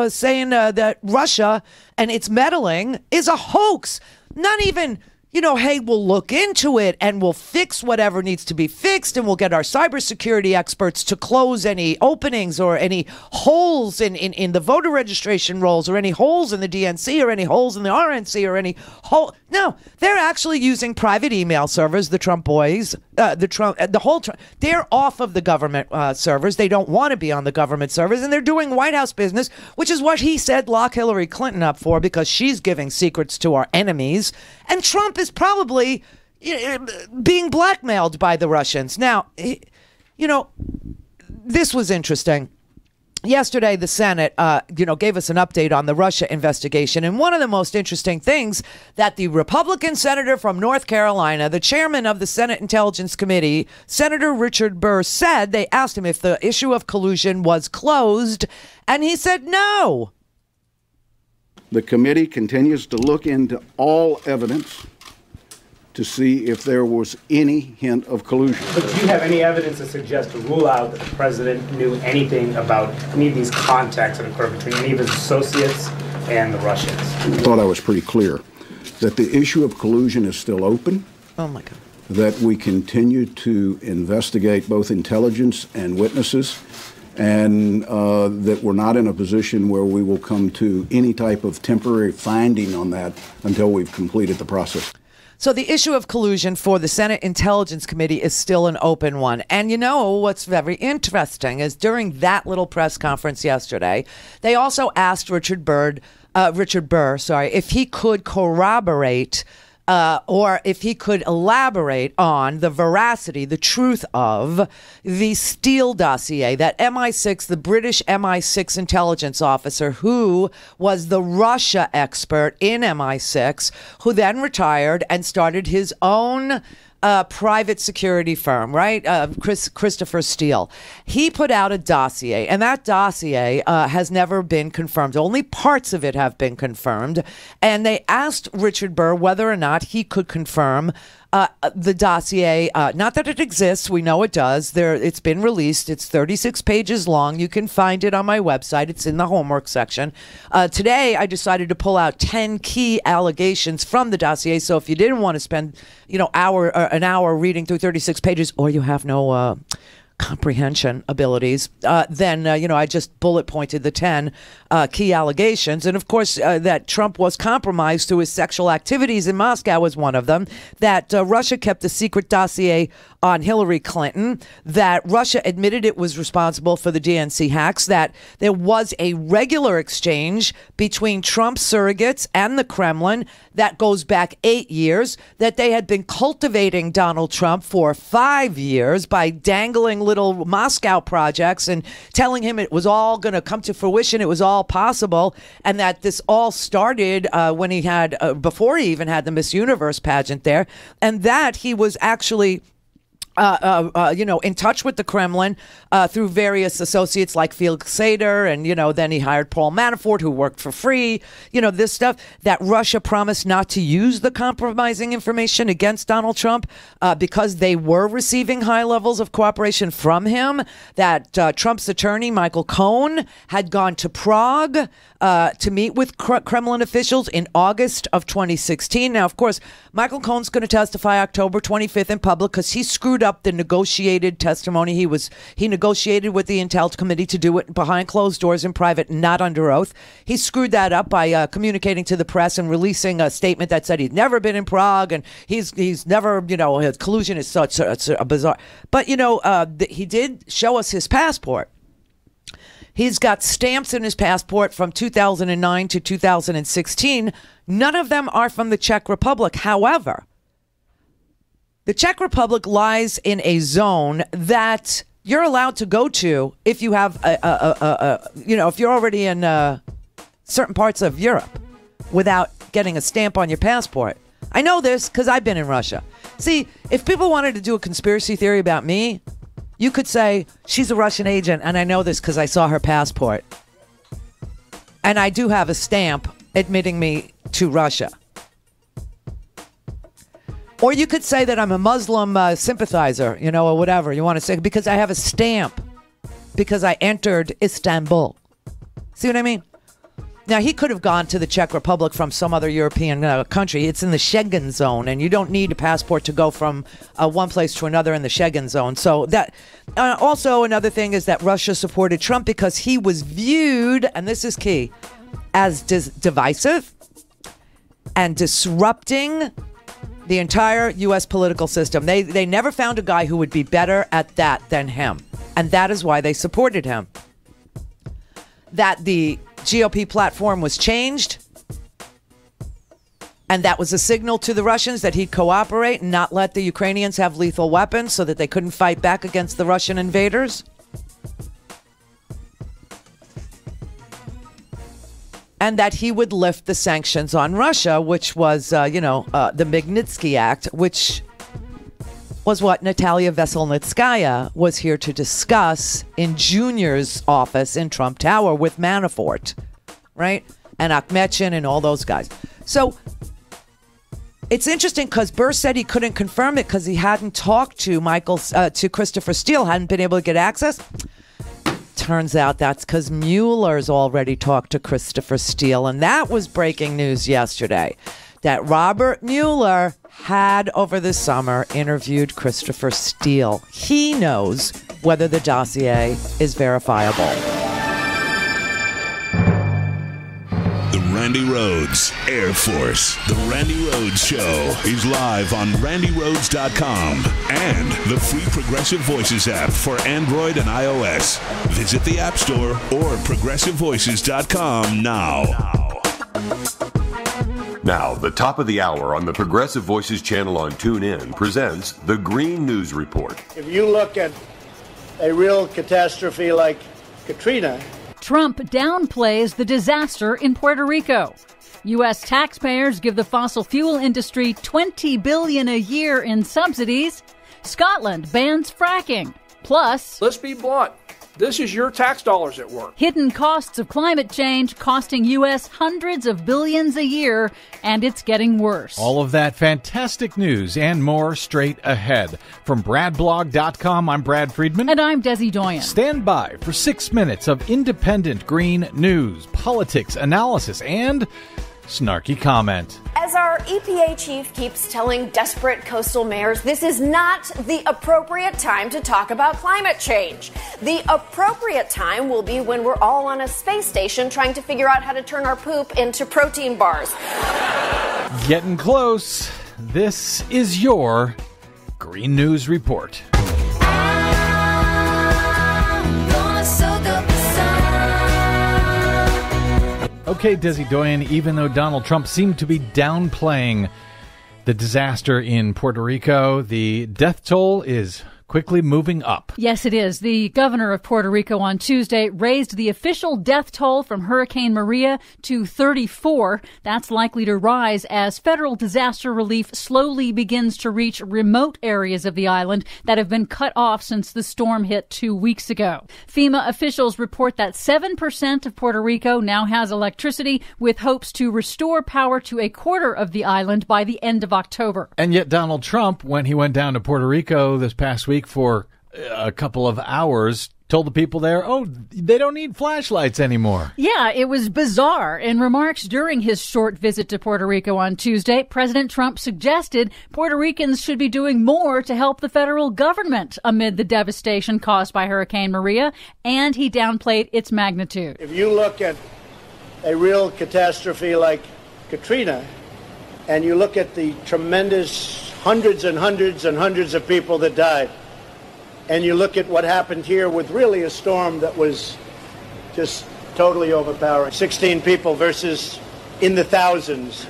Speaker 1: saying that Russia and its meddling is a hoax. Not even... hey, we'll look into it and we'll fix whatever needs to be fixed, and we'll get our cybersecurity experts to close any openings or any holes in the voter registration rolls, or any holes in the DNC, or any holes in the RNC, or any hole. No, they're actually using private email servers, the Trump boys, they're off of the government servers. They don't want to be on the government servers, and they're doing White House business, which is what he said lock Hillary Clinton up for, because she's giving secrets to our enemies. And Trump is probably being blackmailed by the Russians. Now, this was interesting. Yesterday, the Senate, gave us an update on the Russia investigation. And one of the most interesting things that the Republican senator from North Carolina, the chairman of the Senate Intelligence Committee, Senator Richard Burr, said, they asked him if the issue of collusion was closed, and he said no.
Speaker 10: The committee continues to look into all evidence to see if there was any hint of collusion.
Speaker 12: But do you have any evidence to suggest, to rule out that the president knew anything about any of these contacts that occurred between any of his associates and the Russians?
Speaker 10: I thought I was pretty clear that the issue of collusion is still open.
Speaker 1: Oh, my God.
Speaker 10: That we continue to investigate both intelligence and witnesses, and that we're not in a position where we will come to any type of temporary finding on that until we've completed the process.
Speaker 1: So the issue of collusion for the Senate Intelligence Committee is still an open one. And you know what's very interesting is during that little press conference yesterday, they also asked Richard Burr, if he could corroborate or if he could elaborate on the veracity, the truth of the Steele dossier, that MI6, the British MI6 intelligence officer who was the Russia expert in MI6, who then retired and started his own private security firm, right? Christopher Steele. He put out a dossier, and that dossier has never been confirmed. Only parts of it have been confirmed. And they asked Richard Burr whether or not he could confirm the dossier. Not that it exists. We know it does. It's been released. It's 36 pages long. You can find it on my website. It's in the homework section. Today, I decided to pull out 10 key allegations from the dossier. So if you didn't want to spend, an hour reading through 36 pages, or you have no comprehension abilities, then, I just bullet pointed the 10 key allegations. And of course, that Trump was compromised through his sexual activities in Moscow was one of them, that Russia kept a secret dossier on Hillary Clinton, that Russia admitted it was responsible for the DNC hacks, that there was a regular exchange between Trump surrogates and the Kremlin that goes back 8 years, that they had been cultivating Donald Trump for 5 years by dangling little Moscow projects and telling him it was all going to come to fruition, it was all possible, and that this all started when he had, before he even had the Miss Universe pageant there, and that he was actually in touch with the Kremlin through various associates like Felix Sater, and, then he hired Paul Manafort, who worked for free, this stuff, that Russia promised not to use the compromising information against Donald Trump because they were receiving high levels of cooperation from him, that Trump's attorney, Michael Cohen, had gone to Prague to meet with Kremlin officials in August of 2016. Now, of course, Michael Cohen's going to testify October 25th in public because he screwed up the negotiated testimony. He negotiated with the Intel Committee to do it behind closed doors in private, not under oath. He screwed that up by communicating to the press and releasing a statement that said he'd never been in Prague and he's never, his collusion is such a bizarre. But, he did show us his passport. He's got stamps in his passport from 2009 to 2016. None of them are from the Czech Republic. However, the Czech Republic lies in a zone that you're allowed to go to if you have, if you're already in certain parts of Europe without getting a stamp on your passport. I know this because I've been in Russia. See, if people wanted to do a conspiracy theory about me, you could say, she's a Russian agent, and I know this because I saw her passport. And I do have a stamp admitting me to Russia. Or you could say that I'm a Muslim sympathizer, or whatever you want to say, because I have a stamp, because I entered Istanbul. See what I mean? Now, he could have gone to the Czech Republic from some other European country. It's in the Schengen zone, and you don't need a passport to go from one place to another in the Schengen zone. So that also another thing is that Russia supported Trump because he was viewed, and this is key, as divisive and disrupting the entire U.S. political system. They never found a guy who would be better at that than him, and that is why they supported him. That the GOP platform was changed, and that was a signal to the Russians that he'd cooperate and not let the Ukrainians have lethal weapons so that they couldn't fight back against the Russian invaders. And that he would lift the sanctions on Russia, which was, the Magnitsky Act, which was what Natalia Veselnitskaya was here to discuss in Junior's office in Trump Tower with Manafort, right? And Akhmetshin and all those guys. So it's interesting because Burr said he couldn't confirm it because he hadn't talked to to Christopher Steele, hadn't been able to get access. Turns out that's because Mueller's already talked to Christopher Steele, and that was breaking news yesterday, that Robert Mueller had over the summer interviewed Christopher Steele. He knows whether the dossier is verifiable.
Speaker 18: The Randi Rhodes, Air Force. The Randi Rhodes Show is live on RandiRhodes.com and the free Progressive Voices app for Android and iOS. Visit the App Store or ProgressiveVoices.com now.
Speaker 3: Now, the top of the hour on the Progressive Voices channel on TuneIn presents the Green News Report.
Speaker 15: If you look at a real catastrophe like Katrina,
Speaker 14: Trump downplays the disaster in Puerto Rico. U.S. taxpayers give the fossil fuel industry $20 billion a year in subsidies. Scotland bans fracking. Plus,
Speaker 17: let's be blunt. This is your tax dollars at work.
Speaker 14: Hidden costs of climate change costing U.S. hundreds of billions a year, and it's getting worse.
Speaker 19: All of that fantastic news and more straight ahead. From BradBlog.com, I'm Brad Friedman.
Speaker 14: And I'm Desi Doyen.
Speaker 19: Stand by for 6 minutes of independent green news, politics, analysis, and snarky comment.
Speaker 20: As our EPA chief keeps telling desperate coastal mayors, this is not the appropriate time to talk about climate change. The appropriate time will be when we're all on a space station trying to figure out how to turn our poop into protein bars.
Speaker 19: Getting close. This is your Green News Report. Okay, Desi Doyen, even though Donald Trump seemed to be downplaying the disaster in Puerto Rico, the death toll is quickly moving up.
Speaker 14: Yes, it is. The governor of Puerto Rico on Tuesday raised the official death toll from Hurricane Maria to 34. That's likely to rise as federal disaster relief slowly begins to reach remote areas of the island that have been cut off since the storm hit 2 weeks ago. FEMA officials report that 7% of Puerto Rico now has electricity, with hopes to restore power to a quarter of the island by the end of October.
Speaker 19: And yet Donald Trump, when he went down to Puerto Rico this past week for a couple of hours, told the people there, they don't need flashlights anymore.
Speaker 14: Yeah, it was bizarre. In remarks during his short visit to Puerto Rico on Tuesday, President Trump suggested Puerto Ricans should be doing more to help the federal government amid the devastation caused by Hurricane Maria, and he downplayed its magnitude.
Speaker 15: if you look at a real catastrophe like Katrina, and you look at the tremendous hundreds and hundreds and hundreds of people that died, and you look at what happened here with really a storm that was just totally overpowering, 16 people versus in the thousands,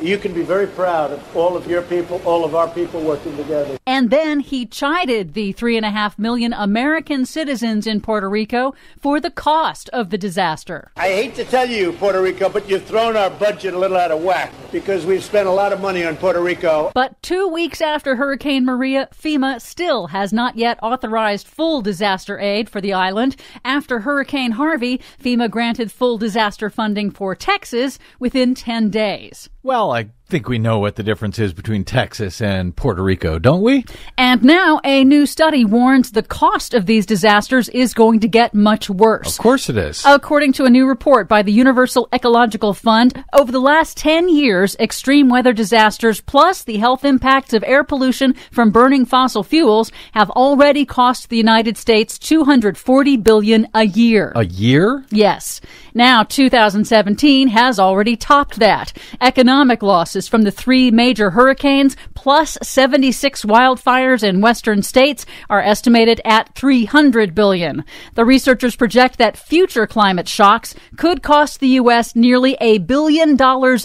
Speaker 15: you can be very proud of all of your people, all of our people working together.
Speaker 14: And then he chided the 3.5 million American citizens in Puerto Rico for the cost of the disaster.
Speaker 15: I hate to tell you, Puerto Rico, but you've thrown our budget a little out of whack because we've spent a lot of money on Puerto Rico.
Speaker 14: But 2 weeks after Hurricane Maria, FEMA still has not yet authorized full disaster aid for the island. After Hurricane Harvey, FEMA granted full disaster funding for Texas within 10 days.
Speaker 19: Well, I think we know what the difference is between Texas and Puerto Rico, don't we?
Speaker 14: And now a new study warns the cost of these disasters is going to get much worse.
Speaker 19: Of course it is.
Speaker 14: According to a new report by the Universal Ecological Fund, over the last 10 years, extreme weather disasters plus the health impacts of air pollution from burning fossil fuels have already cost the United States $240 billion a year.
Speaker 19: A year?
Speaker 14: Yes. Now, 2017 has already topped that. Economic losses from the 3 major hurricanes plus 76 wildfires in western states are estimated at $300 billion. The researchers project that future climate shocks could cost the U.S. nearly $1 billion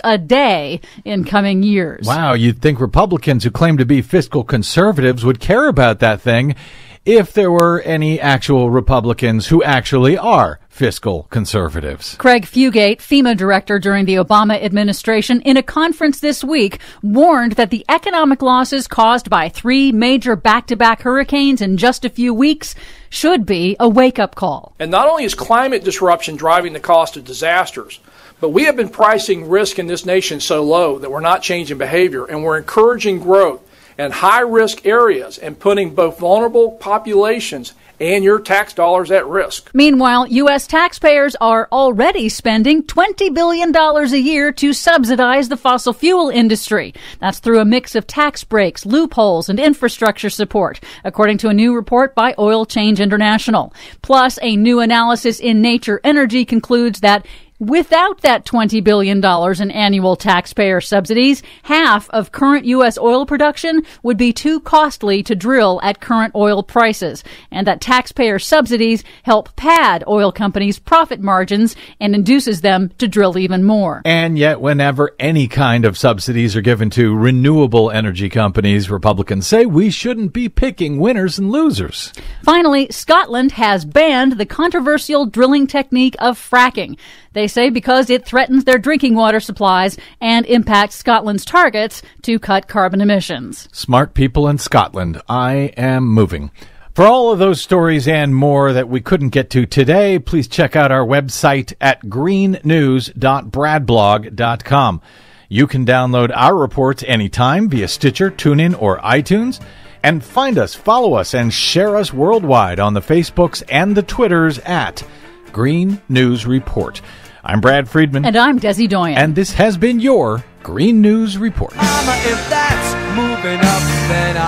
Speaker 14: a day in coming years.
Speaker 19: Wow, you'd think Republicans who claim to be fiscal conservatives would care about that thing if there were any actual Republicans who actually are fiscal conservatives.
Speaker 14: Craig Fugate, FEMA director during the Obama administration, in a conference this week, warned that the economic losses caused by 3 major back-to-back hurricanes in just a few weeks should be a wake-up call.
Speaker 17: And not only is climate disruption driving the cost of disasters, but we have been pricing risk in this nation so low that we're not changing behavior, and we're encouraging growth in high-risk areas and putting both vulnerable populations and your tax dollars at risk.
Speaker 14: Meanwhile, U.S. taxpayers are already spending $20 billion a year to subsidize the fossil fuel industry. That's through a mix of tax breaks, loopholes, and infrastructure support, according to a new report by Oil Change International. Plus, a new analysis in Nature Energy concludes that Without that $20 billion in annual taxpayer subsidies, half of current U.S. oil production would be too costly to drill at current oil prices, and that taxpayer subsidies help pad oil companies' profit margins and induces them to drill even more.
Speaker 19: And yet, whenever any kind of subsidies are given to renewable energy companies, Republicans say we shouldn't be picking winners and losers.
Speaker 14: Finally, Scotland has banned the controversial drilling technique of fracking. They say because it threatens their drinking water supplies and impacts Scotland's targets to cut carbon emissions.
Speaker 19: Smart people in Scotland. I am moving. For all of those stories and more that we couldn't get to today, please check out our website at greennews.bradblog.com. You can download our reports anytime via Stitcher, TuneIn, or iTunes. And find us, follow us, and share us worldwide on the Facebooks and the Twitters at Green News Report. I'm Brad Friedman.
Speaker 14: And I'm Desi Doyen.
Speaker 19: And this has been your Green News Report.
Speaker 4: Mama, if that's moving up, then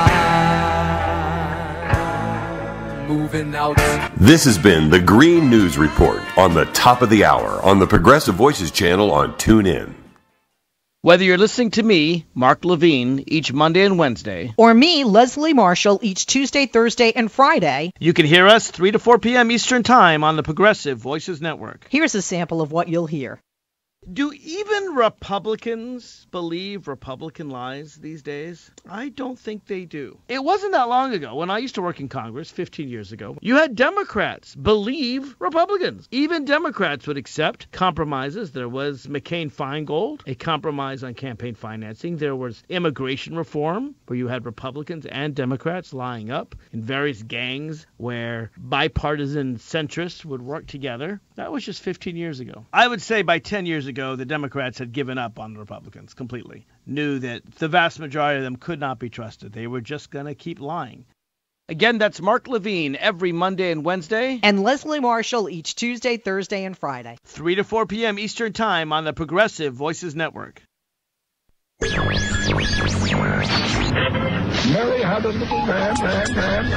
Speaker 4: I'm moving out.
Speaker 3: This has been the Green News Report on the top of the hour on the Progressive Voices channel on TuneIn.
Speaker 9: Whether you're listening to me, Mark Levine, each Monday and Wednesday,
Speaker 11: or me, Leslie Marshall, each Tuesday, Thursday, and Friday,
Speaker 9: you can hear us 3 to 4 p.m. Eastern Time on the Progressive Voices Network.
Speaker 11: Here's a sample of what you'll hear.
Speaker 9: Do even Republicans believe Republican lies these days? I don't think they do. It wasn't that long ago, when I used to work in Congress, 15 years ago, you had Democrats believe Republicans. Even Democrats would accept compromises. There was McCain-Feingold, a compromise on campaign financing. There was immigration reform, where you had Republicans and Democrats lying up in various gangs where bipartisan centrists would work together. That was just 15 years ago. I would say by 10 years ago, the Democrats had given up on the Republicans completely, knew that the vast majority of them could not be trusted. They were just going to keep lying. Again, that's Mark Levine every Monday and Wednesday.
Speaker 11: And Leslie Marshall each Tuesday, Thursday, and Friday.
Speaker 9: 3 to 4 p.m. Eastern Time on the Progressive Voices Network.
Speaker 21: Mary had a little man.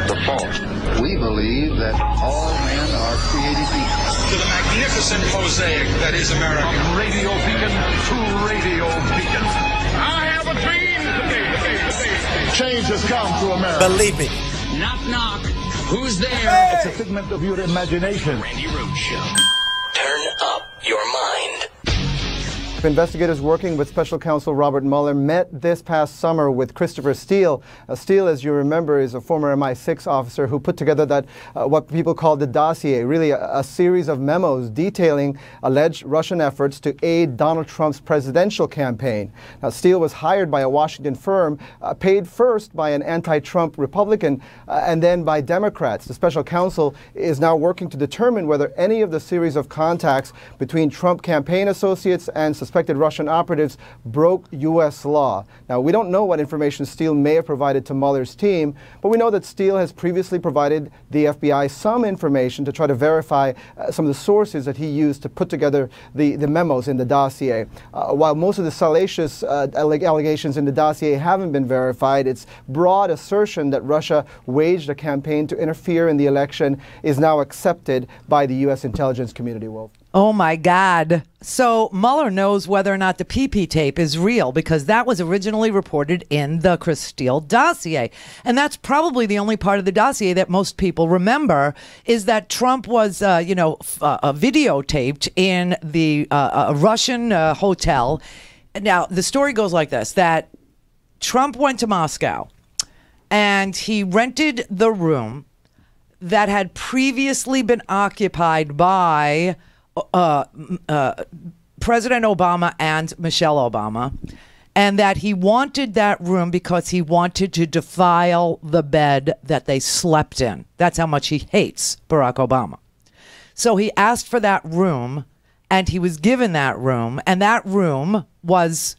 Speaker 21: The fault. We believe that all men are created equal.
Speaker 22: To the magnificent mosaic that is America.
Speaker 21: From radio beacon to radio beacon.
Speaker 22: I have a dream.
Speaker 21: Change has come to America.
Speaker 4: Believe me.
Speaker 22: Knock, knock. Who's there?
Speaker 21: It's a figment of your imagination.
Speaker 4: Randi Rhodes Show. Turn up your mind.
Speaker 26: Investigators working with Special Counsel Robert Mueller met this past summer with Christopher Steele. Steele, as you remember, is a former MI6 officer who put together that what people call the Dossier, really a series of memos detailing alleged Russian efforts to aid Donald Trump's presidential campaign. Now, Steele was hired by a Washington firm, paid first by an anti-Trump Republican and then by Democrats. The Special Counsel is now working to determine whether any of the series of contacts between Trump campaign associates and suspected Russian operatives broke U.S. law. Now, we don't know what information Steele may have provided to Mueller's team, but we know that Steele has previously provided the FBI some information to try to verify some of the sources that he used to put together the memos in the dossier. While most of the salacious allegations in the dossier haven't been verified, its broad assertion that Russia waged a campaign to interfere in the election is now accepted by the U.S. intelligence community. Wolf.
Speaker 1: Oh, my God. So Mueller knows whether or not the PP tape is real because that was originally reported in the Chris Steele dossier. And that's probably the only part of the dossier that most people remember is that Trump was, videotaped in the Russian hotel. Now, the story goes like this, that Trump went to Moscow and he rented the room that had previously been occupied by President Obama and Michelle Obama, and that he wanted that room because he wanted to defile the bed that they slept in. That's how much he hates Barack Obama. So he asked for that room, and he was given that room, and that room was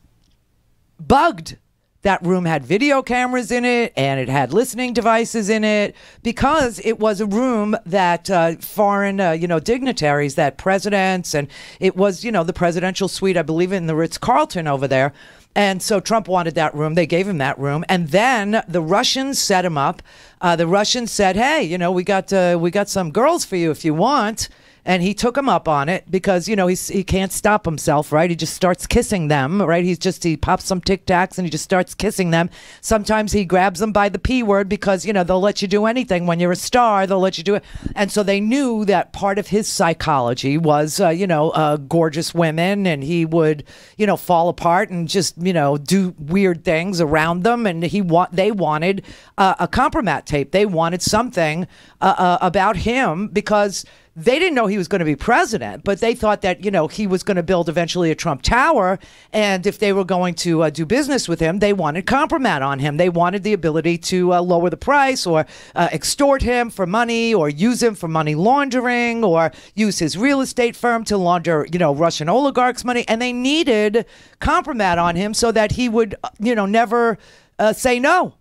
Speaker 1: bugged. That room had video cameras in it, and it had listening devices in it, because it was a room that foreign, dignitaries, that presidents, and it was, the presidential suite, I believe, in the Ritz-Carlton over there. And so Trump wanted that room. They gave him that room. And then the Russians set him up. The Russians said, hey, we got some girls for you if you want. and he took him up on it because, you know, he can't stop himself, right? He just starts kissing them, right? He pops some Tic Tacs and he just starts kissing them. Sometimes he grabs them by the P word because, you know, they'll let you do anything. When you're a star, they'll let you do it. And so they knew that part of his psychology was, gorgeous women, and he would, you know, fall apart and just, you know, do weird things around them. And they wanted a compromat tape. They wanted something about him because they didn't know he was going to be president, but they thought that, you know, he was going to build eventually a Trump Tower. And if they were going to do business with him, they wanted compromat on him. They wanted the ability to lower the price or extort him for money or use him for money laundering or use his real estate firm to launder, you know, Russian oligarchs' money. And they needed compromat on him so that he would, you know, never say no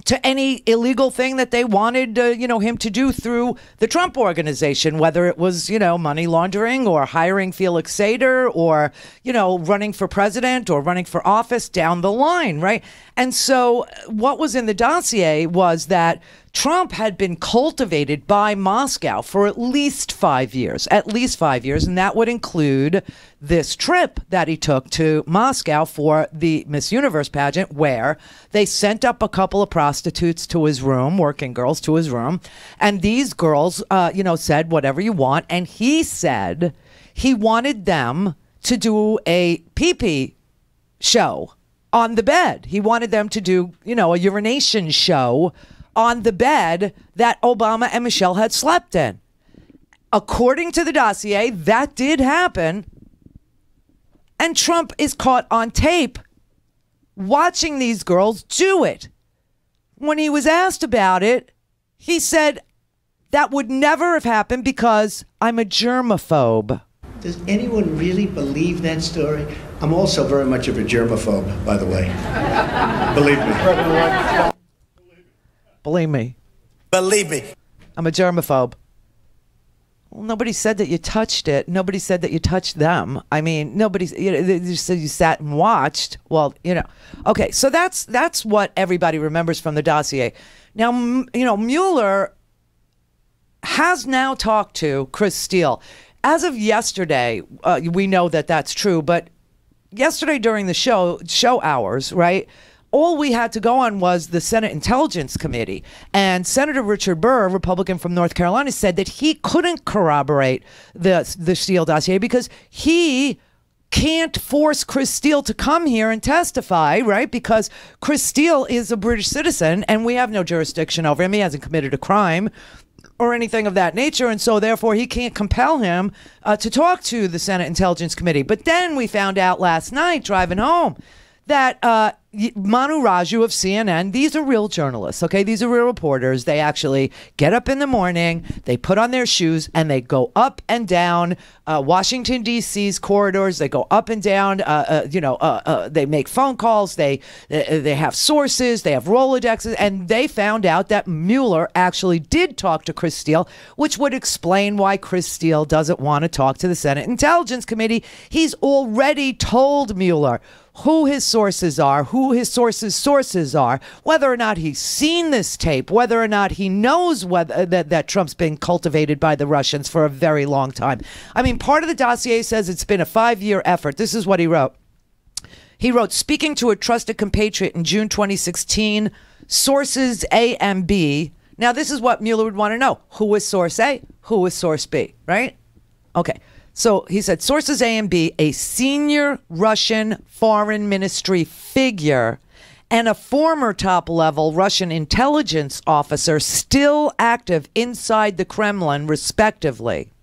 Speaker 1: to any illegal thing that they wanted, him to do through the Trump organization, whether it was, you know, money laundering or hiring Felix Sater or, you know, running for president or running for office down the line, right? And so what was in the dossier was that Trump had been cultivated by Moscow for at least 5 years, and that would include this trip that he took to Moscow for the Miss Universe pageant, where they sent up a couple of prostitutes to his room, working girls to his room, and these girls, said, whatever you want, and he said he wanted them to do a pee-pee show on the bed. He wanted them to do, you know, a urination show on the bed that Obama and Michelle had slept in. According to the dossier, that did happen. And Trump is caught on tape watching these girls do it. When he was asked about it, he said, that would never have happened because I'm a germaphobe.
Speaker 2: Does anyone really believe that story? I'm also very much of a germaphobe, by the way. Believe me.
Speaker 1: Believe me.
Speaker 2: Believe me.
Speaker 1: I'm a germaphobe. Well, nobody said that you touched it. Nobody said that you touched them. I mean, they just said you sat and watched. Well, you know. Okay, so that's what everybody remembers from the dossier. Now, you know, Mueller has now talked to Chris Steele. As of yesterday, we know that that's true, but yesterday during the show hours, right, all we had to go on was the Senate Intelligence Committee. And Senator Richard Burr, a Republican from North Carolina, said that he couldn't corroborate the Steele dossier because he can't force Chris Steele to come here and testify, right? Because Chris Steele is a British citizen and we have no jurisdiction over him. He hasn't committed a crime or anything of that nature, and so therefore he can't compel him to talk to the Senate Intelligence Committee. But then we found out last night driving home that Manu Raju of CNN, these are real journalists, okay? These are real reporters. They actually get up in the morning, they put on their shoes, and they go up and down Washington, D.C.'s corridors. They go up and down, they make phone calls. They have sources. They have Rolodexes. And they found out that Mueller actually did talk to Chris Steele, which would explain why Chris Steele doesn't want to talk to the Senate Intelligence Committee. He's already told Mueller who his sources are, who his sources are, whether or not he's seen this tape, whether or not he knows whether that Trump's been cultivated by the Russians for a very long time. I mean, part of the dossier says it's been a 5-year effort. This is what he wrote. He wrote, speaking to a trusted compatriot in June 2016, sources A and B. Now, this is what Mueller would want to know. Who is source A? Who is source B, right? Okay. So he said, sources A and B, a senior Russian foreign ministry figure and a former top-level Russian intelligence officer still active inside the Kremlin, respectively.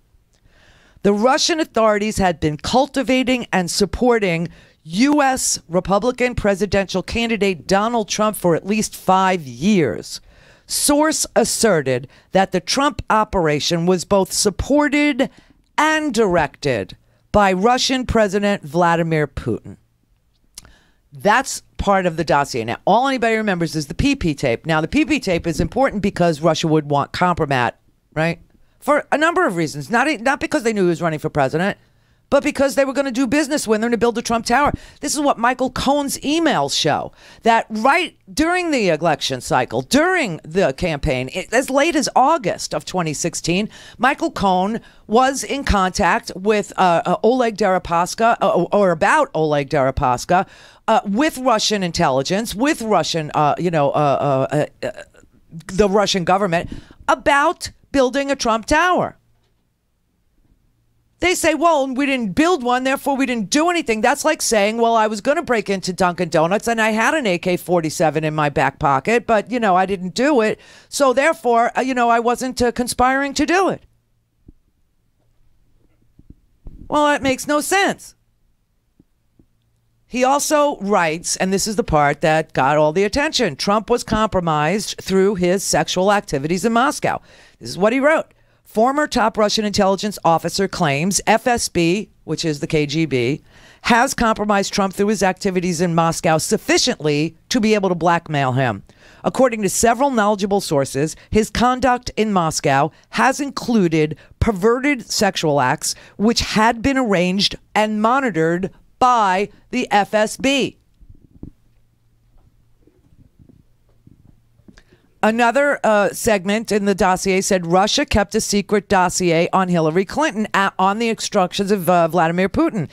Speaker 1: The Russian authorities had been cultivating and supporting U.S. Republican presidential candidate Donald Trump for at least 5 years. Source asserted that the Trump operation was both supported and directed by Russian President Vladimir Putin. That's part of the dossier. Now, all anybody remembers is the PP tape. Now, the PP tape is important because Russia would want compromat, right? For a number of reasons. Not because they knew he was running for president, but because they were going to do business with her to build the Trump Tower. This is what Michael Cohen's emails show, that right during the election cycle, during the campaign, as late as August of 2016, Michael Cohen was in contact with Oleg Deripaska, or about Oleg Deripaska, with Russian intelligence, with Russian, the Russian government, about building a Trump Tower. They say, well, we didn't build one, therefore we didn't do anything. That's like saying, well, I was going to break into Dunkin' Donuts and I had an AK-47 in my back pocket, but, I didn't do it. So therefore, I wasn't conspiring to do it. Well, that makes no sense. He also writes, and this is the part that got all the attention, Trump was compromised through his sexual activities in Moscow. This is what he wrote. Former top Russian intelligence officer claims FSB, which is the KGB, has compromised Trump through his activities in Moscow sufficiently to be able to blackmail him. According to several knowledgeable sources, his conduct in Moscow has included perverted sexual acts, which had been arranged and monitored by the FSB. Another segment in the dossier said Russia kept a secret dossier on Hillary Clinton on the instructions of Vladimir Putin.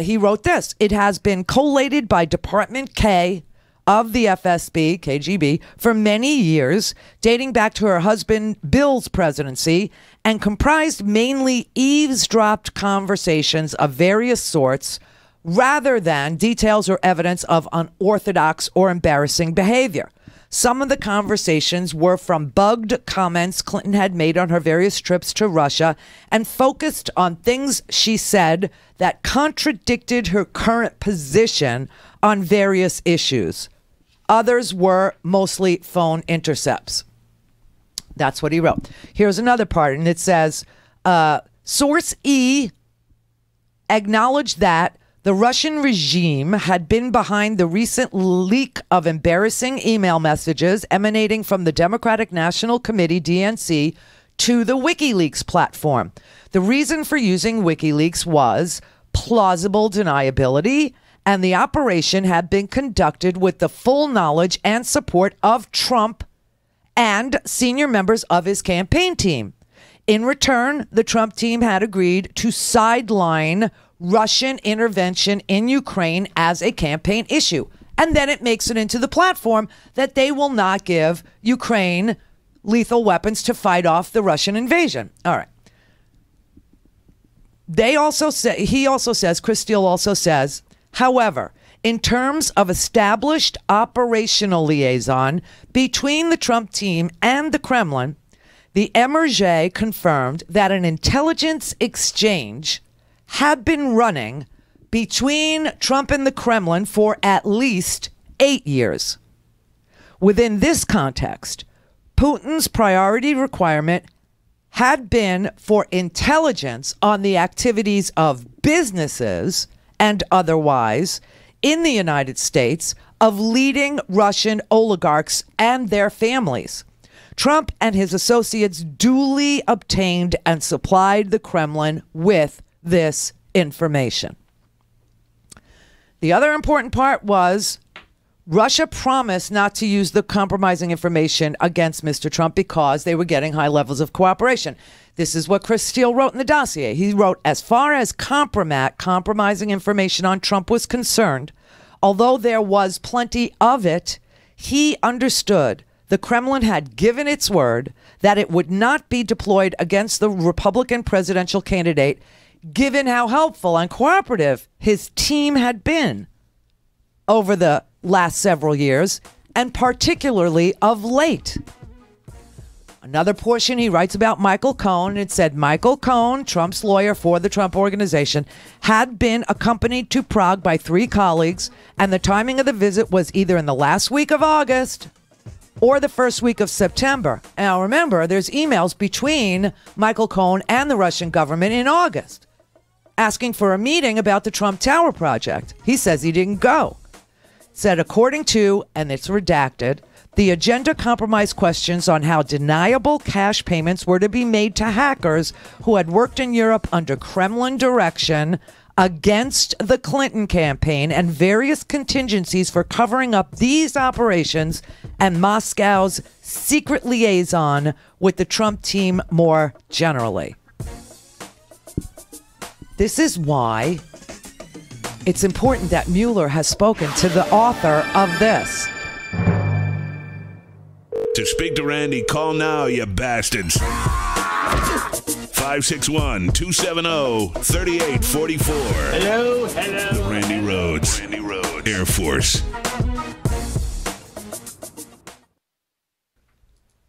Speaker 1: He wrote this: it has been collated by Department K of the FSB, KGB, for many years, dating back to her husband Bill's presidency, and comprised mainly eavesdropped conversations of various sorts, rather than details or evidence of unorthodox or embarrassing behavior. Some of the conversations were from bugged comments Clinton had made on her various trips to Russia and focused on things she said that contradicted her current position on various issues. Others were mostly phone intercepts. That's what he wrote. Here's another part, and it says, Source E acknowledged that the Russian regime had been behind the recent leak of embarrassing email messages emanating from the Democratic National Committee, DNC, to the WikiLeaks platform. The reason for using WikiLeaks was plausible deniability, and the operation had been conducted with the full knowledge and support of Trump and senior members of his campaign team. In return, the Trump team had agreed to sideline Russian intervention in Ukraine as a campaign issue. And then it makes it into the platform that they will not give Ukraine lethal weapons to fight off the Russian invasion. All right. They also say, Chris Steele also says, however, in terms of established operational liaison between the Trump team and the Kremlin, the Emerge confirmed that an intelligence exchange had been running between Trump and the Kremlin for at least 8 years. Within this context, Putin's priority requirement had been for intelligence on the activities of businesses and otherwise in the United States of leading Russian oligarchs and their families. Trump and his associates duly obtained and supplied the Kremlin with this information. The other important part was Russia promised not to use the compromising information against Mr. Trump because they were getting high levels of cooperation. This is what Chris Steele wrote in the dossier. He wrote, as far as compromising information on Trump was concerned, although there was plenty of it, he understood the Kremlin had given its word that it would not be deployed against the Republican presidential candidate, given how helpful and cooperative his team had been over the last several years, and particularly of late. Another portion he writes about Michael Cohen. It said Michael Cohen, Trump's lawyer for the Trump Organization, had been accompanied to Prague by 3 colleagues, and the timing of the visit was either in the last week of August or the first week of September. Now remember, there's emails between Michael Cohen and the Russian government in August asking for a meeting about the Trump Tower project. He says he didn't go. Said according to, and it's redacted, The agenda compromised questions on how deniable cash payments were to be made to hackers who had worked in Europe under Kremlin direction against the Clinton campaign and various contingencies for covering up these operations and Moscow's secret liaison with the Trump team more generally. This is why it's important that Mueller has spoken to the author of this.
Speaker 18: To speak to Randi, call now, you bastards. 561-270-3844.
Speaker 9: Hello.
Speaker 18: The Randi Rhodes Air Force.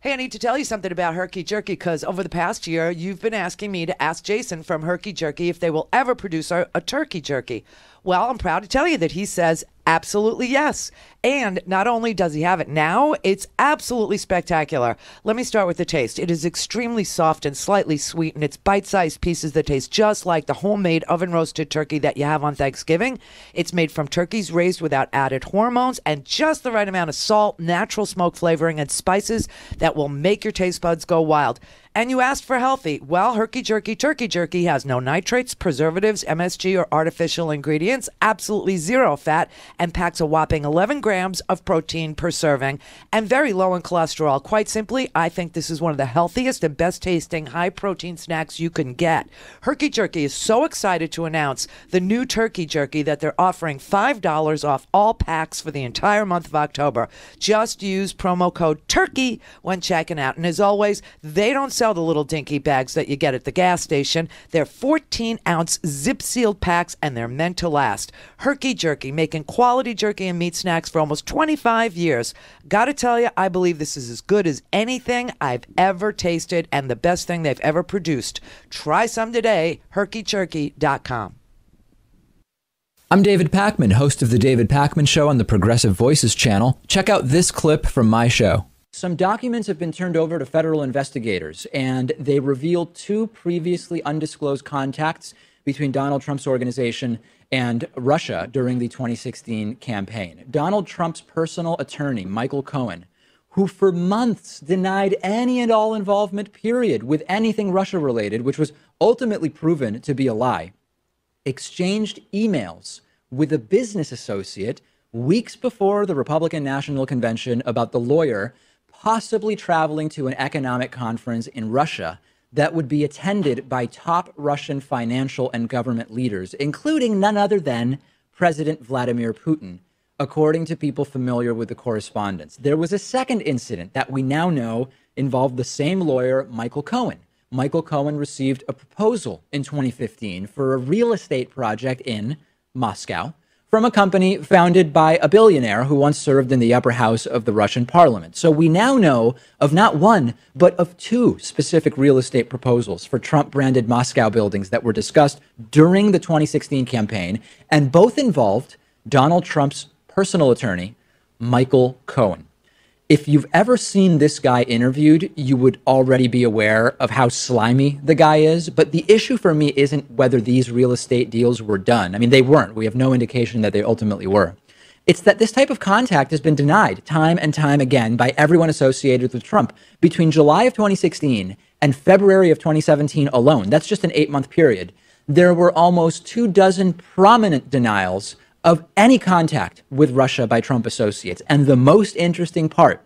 Speaker 1: Hey, I need to tell you something about Herky Jerky, because over the past year, you've been asking me to ask Jason from Herky Jerky if they will ever produce a turkey jerky. Well, I'm proud to tell you that he says absolutely yes. And not only does he have it now, it's absolutely spectacular. Let me start with the taste. It is extremely soft and slightly sweet, and it's bite-sized pieces that taste just like the homemade oven-roasted turkey that you have on Thanksgiving. It's made from turkeys raised without added hormones and just the right amount of salt, natural smoke flavoring, and spices that will make your taste buds go wild. And you asked for healthy. Well, Herky Jerky Turkey Jerky has no nitrates, preservatives, MSG, or artificial ingredients, absolutely zero fat, and packs a whopping 11 grams of protein per serving, and very low in cholesterol. Quite simply, I think this is one of the healthiest and best tasting high protein snacks you can get. Herky Jerky is so excited to announce the new Turkey Jerky that they're offering $5 off all packs for the entire month of October. Just use promo code TURKEY when checking out. And as always, they don't sell the little dinky bags that you get at the gas station. They're 14-ounce zip-sealed packs, and they're meant to last. Herky Jerky, making quality jerky and meat snacks for almost 25 years. Gotta tell you, I believe this is as good as anything I've ever tasted and the best thing they've ever produced. Try some today, herkyjerky.com.
Speaker 5: I'm David Pakman, host of The David Pakman Show on the Progressive Voices channel. Check out this clip from my show. Some documents have been turned over to federal investigators, and they reveal two previously undisclosed contacts between Donald Trump's organization and Russia during the 2016 campaign. Donald Trump's personal attorney, Michael Cohen, who for months denied any and all involvement, period, with anything Russia-related, which was ultimately proven to be a lie, exchanged emails with a business associate weeks before the Republican National Convention about the lawyer possibly traveling to an economic conference in Russia that would be attended by top Russian financial and government leaders, including none other than President Vladimir Putin, according to people familiar with the correspondence. There was a second incident that we now know involved the same lawyer, Michael Cohen. Michael Cohen received a proposal in 2015 for a real estate project in Moscow from a company founded by a billionaire who once served in the upper house of the Russian parliament. So we now know of not one, but of two specific real estate proposals for Trump-branded Moscow buildings that were discussed during the 2016 campaign, and both involved Donald Trump's personal attorney, Michael Cohen. If you've ever seen this guy interviewed, you would already be aware of how slimy the guy is. But the issue for me isn't whether these real estate deals were done. I mean, they weren't. We have no indication that they ultimately were. It's that this type of contact has been denied time and time again by everyone associated with Trump. Between July of 2016 and February of 2017 alone, that's just an 8-month period, there were almost 24 prominent denials of any contact with Russia by Trump associates. And the most interesting part,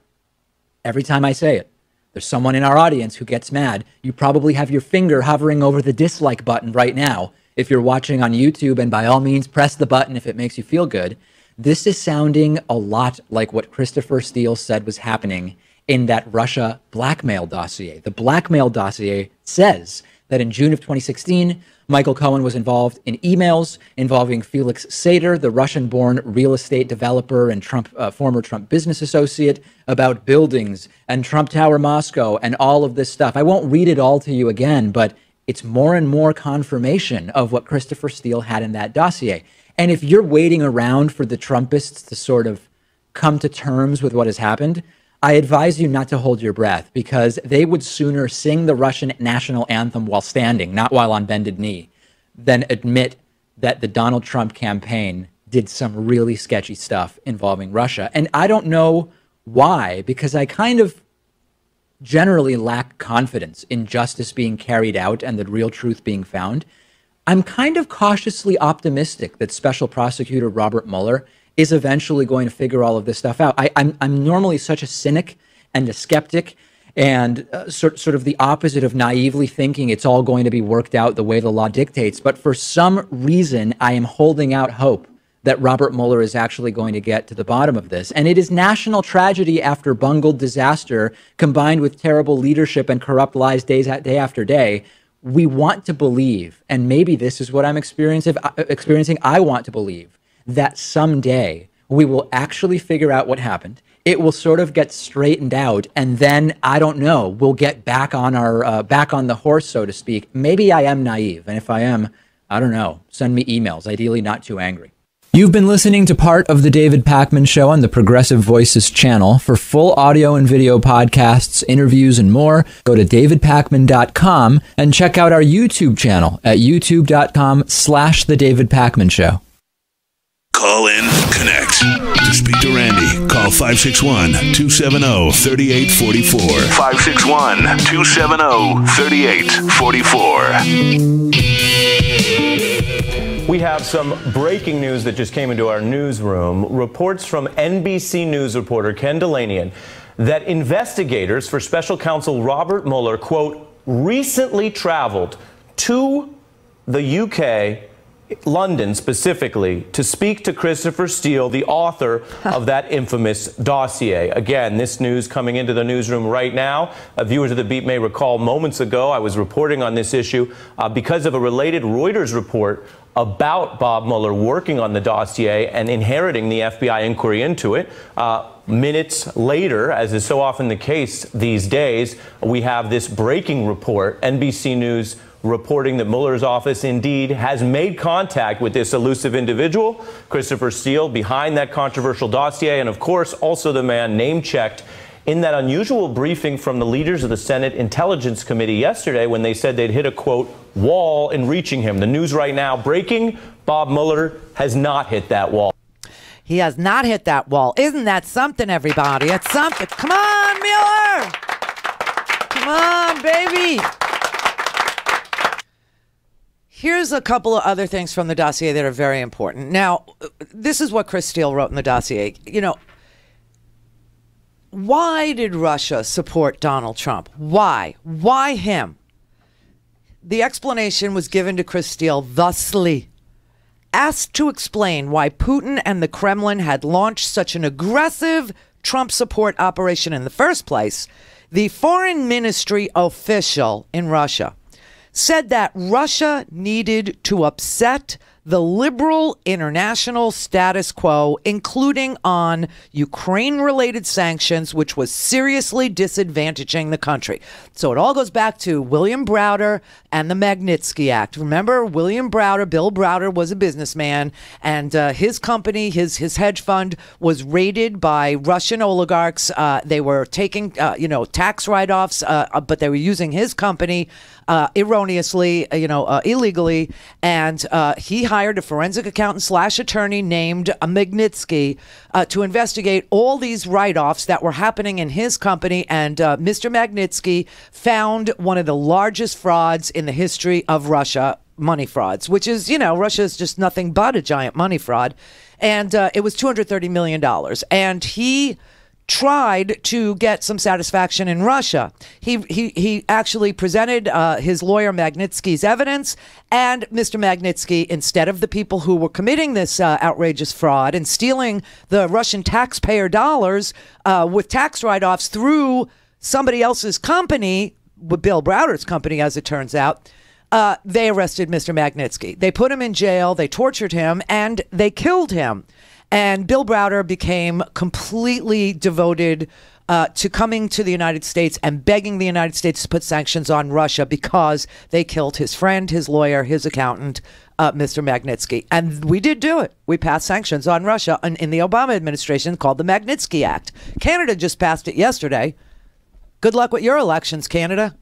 Speaker 5: every time I say it, there's someone in our audience who gets mad. You probably have your finger hovering over the dislike button right now if you're watching on YouTube, and by all means, press the button if it makes you feel good. This is sounding a lot like what Christopher Steele said was happening in that Russia blackmail dossier. The blackmail dossier says that in June of 2016, Michael Cohen was involved in emails involving Felix Sater, the Russian-born real estate developer and former Trump business associate, about buildings and Trump Tower Moscow and all of this stuff. I won't read it all to you again, but it's more and more confirmation of what Christopher Steele had in that dossier. And if you're waiting around for the Trumpists to sort of come to terms with what has happened, I advise you not to hold your breath, because they would sooner sing the Russian national anthem while standing, not while on bended knee, than admit that the Donald Trump campaign did some really sketchy stuff involving Russia. And I don't know Why? Because I kind of generally lack confidence in justice being carried out and the real truth being found. I'm kind of cautiously optimistic that Special Prosecutor Robert Mueller is eventually going to figure all of this stuff out. I'm normally such a cynic and a skeptic, and sort of the opposite of naively thinking it's all going to be worked out the way the law dictates. But for some reason, I am holding out hope that Robert Mueller is actually going to get to the bottom of this. And it is national tragedy after bungled disaster combined with terrible leadership and corrupt lies day after day. We want to believe, and maybe this is what I'm experiencing, I want to believe that someday we will actually figure out what happened. It will sort of get straightened out, and then, I don't know, we'll get back on our back on the horse, so to speak. Maybe I am naive, and if I am, I don't know, send me emails, ideally not too angry. You've been listening to part of the David Pakman Show on the Progressive Voices channel. For full audio and video podcasts, interviews, and more, go to davidpakman.com and check out our YouTube channel at youtube.com/The David Pakman Show.
Speaker 18: Call in, connect. To speak to Randi, call 561-270-3844. 561-270-3844.
Speaker 6: We have some breaking news that just came into our newsroom. Reports from NBC News reporter Ken Delanian that investigators for special counsel Robert Mueller, quote, recently traveled to the UK, London specifically, to speak to Christopher Steele, the author of that infamous dossier. Again, this news coming into the newsroom right now. Viewers of The Beat may recall moments ago I was reporting on this issue because of a related Reuters report about Bob Mueller working on the dossier and inheriting the FBI inquiry into it. Minutes later, as is so often the case these days, we have this breaking report, NBC News reporting that Mueller's office indeed has made contact with this elusive individual, Christopher Steele, behind that controversial dossier, and of course also the man name-checked in that unusual briefing from the leaders of the Senate Intelligence Committee yesterday when they said they'd hit a, quote, wall in reaching him. The news right now breaking, Bob Mueller has not hit that wall.
Speaker 1: He has not hit that wall. Isn't that something, everybody? It's something. Come on, Mueller! Come on, baby! Here's a couple of other things from the dossier that are very important. Now, this is what Chris Steele wrote in the dossier. You know, why did Russia support Donald Trump? Why? Why him? The explanation was given to Chris Steele thusly. Asked to explain why Putin and the Kremlin had launched such an aggressive Trump support operation in the first place, the foreign ministry official in Russia said that Russia needed to upset the liberal international status quo, including on Ukraine-related sanctions, which was seriously disadvantaging the country. So it all goes back to William Browder and the Magnitsky Act. Remember, William Browder, Bill Browder, was a businessman, and his company, his hedge fund, was raided by Russian oligarchs. They were taking, tax write-offs, but they were using his company erroneously, illegally, and he hired a forensic accountant / attorney named Magnitsky to investigate all these write-offs that were happening in his company, and Mr. Magnitsky found one of the largest frauds in the history of Russia, money frauds, which is, Russia is just nothing but a giant money fraud, and it was $230 million, and he tried to get some satisfaction in Russia. He actually presented his lawyer Magnitsky's evidence, and Mr. Magnitsky, instead of the people who were committing this outrageous fraud and stealing the Russian taxpayer dollars with tax write-offs through somebody else's company, with Bill Browder's company, as it turns out, they arrested Mr. Magnitsky. They put him in jail, they tortured him, and they killed him. And Bill Browder became completely devoted to coming to the United States and begging the United States to put sanctions on Russia because they killed his friend, his lawyer, his accountant, Mr. Magnitsky. And we did do it. We passed sanctions on Russia in the Obama administration called the Magnitsky Act. Canada just passed it yesterday. Good luck with your elections, Canada.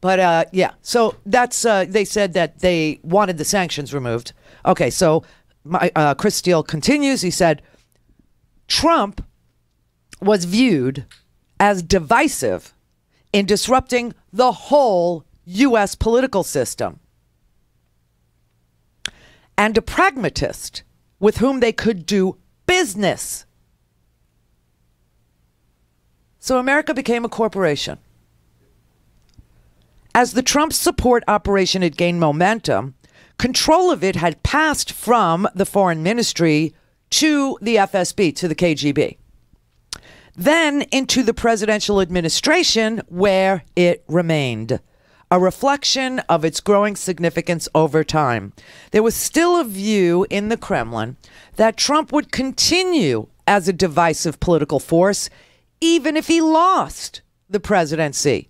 Speaker 1: But so that's they said that they wanted the sanctions removed. Okay, so Chris Steele continues. He said, Trump was viewed as divisive in disrupting the whole U.S. political system, and a pragmatist with whom they could do business. So America became a corporation. As the Trump support operation had gained momentum, control of it had passed from the foreign ministry to the FSB, to the KGB. Then into the presidential administration, where it remained, a reflection of its growing significance over time. There was still a view in the Kremlin that Trump would continue as a divisive political force, even if he lost the presidency,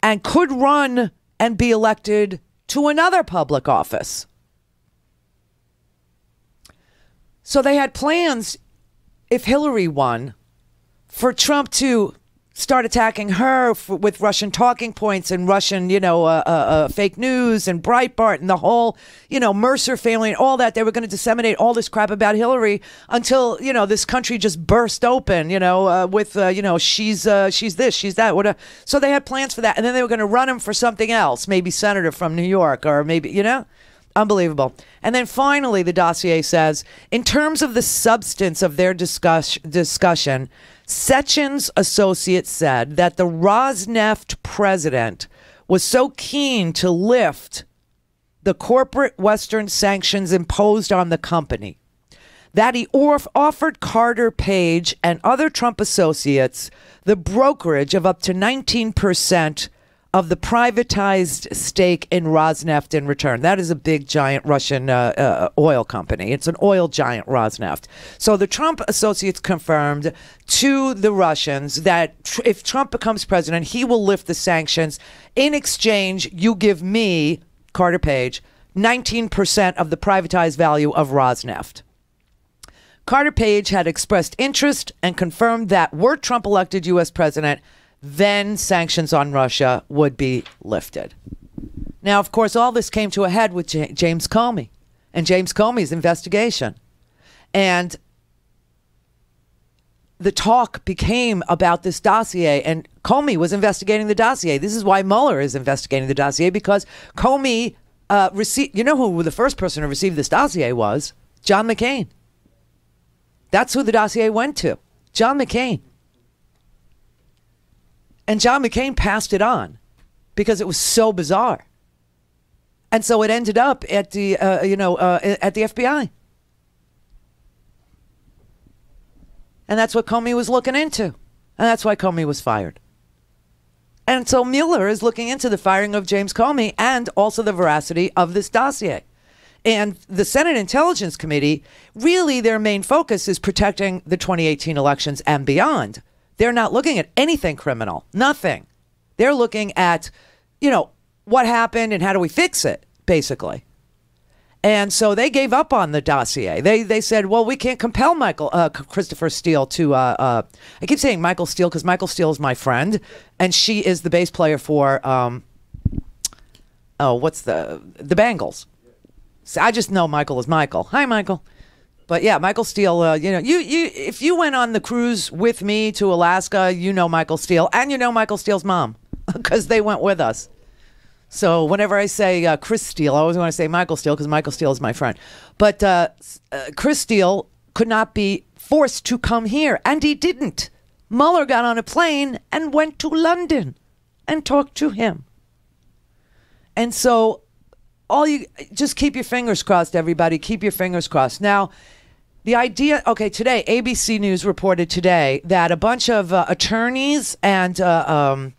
Speaker 1: and could run and be elected to another public office. So they had plans, if Hillary won, for Trump to start attacking her with Russian talking points and Russian, fake news and Breitbart and the whole, Mercer family and all that. They were going to disseminate all this crap about Hillary until, this country just burst open, with, she's this, she's that. Whatever. So they had plans for that. And then they were going to run him for something else, maybe senator from New York or maybe, Unbelievable. And then finally, the dossier says, in terms of the substance of their discussion, Sechen's associate said that the Rosneft president was so keen to lift the corporate Western sanctions imposed on the company that he offered Carter Page and other Trump associates the brokerage of up to 19% of the privatized stake in Rosneft in return. That is a big, giant Russian oil company. It's an oil giant, Rosneft. So the Trump associates confirmed to the Russians that if Trump becomes president, he will lift the sanctions. In exchange, you give me, Carter Page, 19% of the privatized value of Rosneft. Carter Page had expressed interest and confirmed that were Trump elected U.S. president, then sanctions on Russia would be lifted. Now, of course, all this came to a head with James Comey and James Comey's investigation. And the talk became about this dossier, and Comey was investigating the dossier. This is why Mueller is investigating the dossier, because Comey received, who the first person to receive this dossier was? John McCain. That's who the dossier went to, John McCain. And John McCain passed it on because it was so bizarre. And so it ended up at the, at the FBI. And that's what Comey was looking into. And that's why Comey was fired. And so Mueller is looking into the firing of James Comey and also the veracity of this dossier. And the Senate Intelligence Committee, really their main focus is protecting the 2018 elections and beyond. They're not looking at anything criminal, nothing. They're looking at, what happened and how do we fix it, basically. And so they gave up on the dossier. They said, well, we can't compel Christopher Steele to, I keep saying Michael Steele because Michael Steele is my friend, and she is the bass player for, what's the Bangles. So I just know Michael is Michael. Hi, Michael. But yeah, Michael Steele, if you went on the cruise with me to Alaska, Michael Steele, and Michael Steele's mom, because they went with us. So whenever I say Chris Steele, I always want to say Michael Steele, because Michael Steele is my friend. But Chris Steele could not be forced to come here, and he didn't. Mueller got on a plane and went to London and talked to him. And so just keep your fingers crossed, everybody. Keep your fingers crossed. Now, the idea, today, ABC News reported today that a bunch of attorneys and a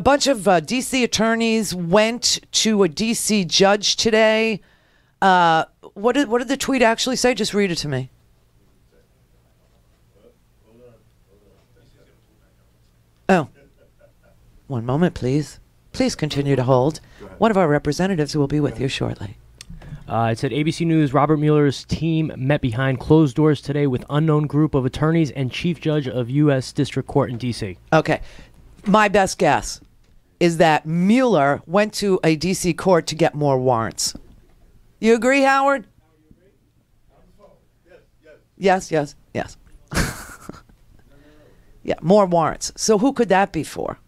Speaker 1: bunch of D.C. attorneys went to a D.C. judge today. What did the tweet actually say? Just read it to me. Oh, one moment, please. Please continue to hold. One of our representatives will be with you shortly.
Speaker 7: It said ABC News, Robert Mueller's team met behind closed doors today with unknown group of attorneys and chief judge of U.S. District Court in D.C.
Speaker 1: Okay. My best guess is that Mueller went to a D.C. court to get more warrants. You agree, Howard? Yes. Yes. Yeah, more warrants. So who could that be for?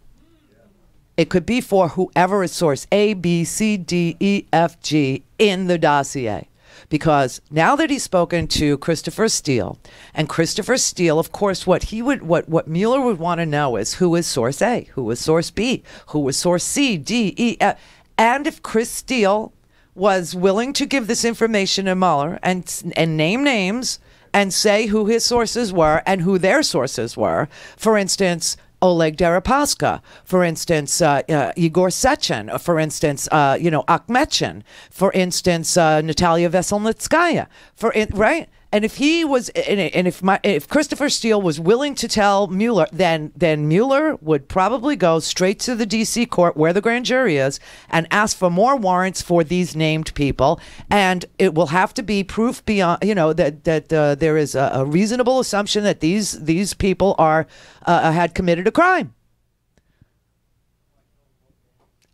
Speaker 1: It could be for whoever is source A, B, C, D, E, F, G in the dossier. Because now that he's spoken to Christopher Steele, and Christopher Steele, of course, what Mueller would want to know is who is source A, who is source B, who is source C, D, E, F. And if Chris Steele was willing to give this information to Mueller and name names and say who his sources were and who their sources were, for instance, Oleg Deripaska, for instance, Igor Sechin, for instance, Akhmetshin, for instance, Natalia Veselnitskaya, right? And if he was, and if Christopher Steele was willing to tell Mueller, then Mueller would probably go straight to the D.C. court where the grand jury is and ask for more warrants for these named people, and it will have to be proof beyond, that there is a reasonable assumption that these people had committed a crime.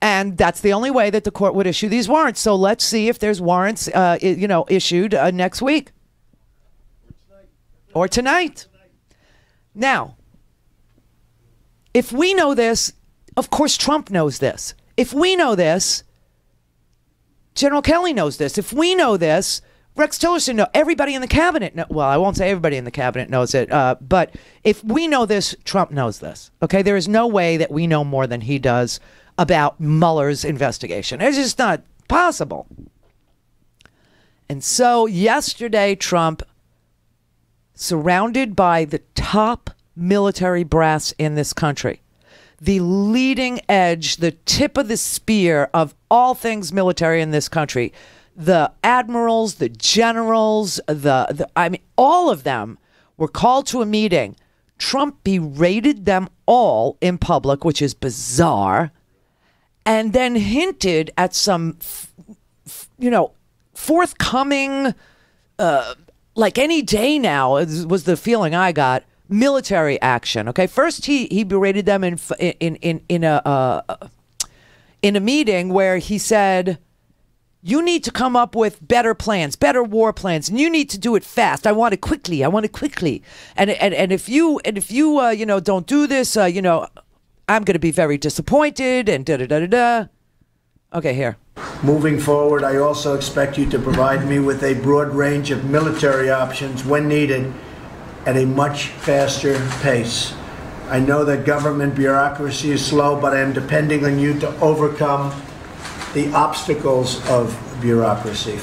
Speaker 1: And that's the only way that the court would issue these warrants. So let's see if there's warrants, issued next week. Or tonight. Now, if we know this, of course Trump knows this. If we know this, General Kelly knows this. If we know this, Rex Tillerson knows. Everybody in the cabinet well, I won't say everybody in the cabinet knows it, but if we know this, Trump knows this. Okay, there is no way that we know more than he does about Mueller's investigation. It's just not possible. And so yesterday, Trump, surrounded by the top military brass in this country, the leading edge, the tip of the spear of all things military in this country, the admirals, the generals, all of them were called to a meeting. Trump berated them all in public, which is bizarre, and then hinted at some, forthcoming, like any day now, was the feeling I got, military action. Okay, first he berated them in a meeting where he said, you need to come up with better plans, better war plans, and you need to do it fast. I want it quickly. And if you don't do this, I'm going to be very disappointed and da-da-da-da-da. Okay, here.
Speaker 15: Moving forward, I also expect you to provide me with a broad range of military options when needed at a much faster pace. I know that government bureaucracy is slow, but I am depending on you to overcome the obstacles of bureaucracy.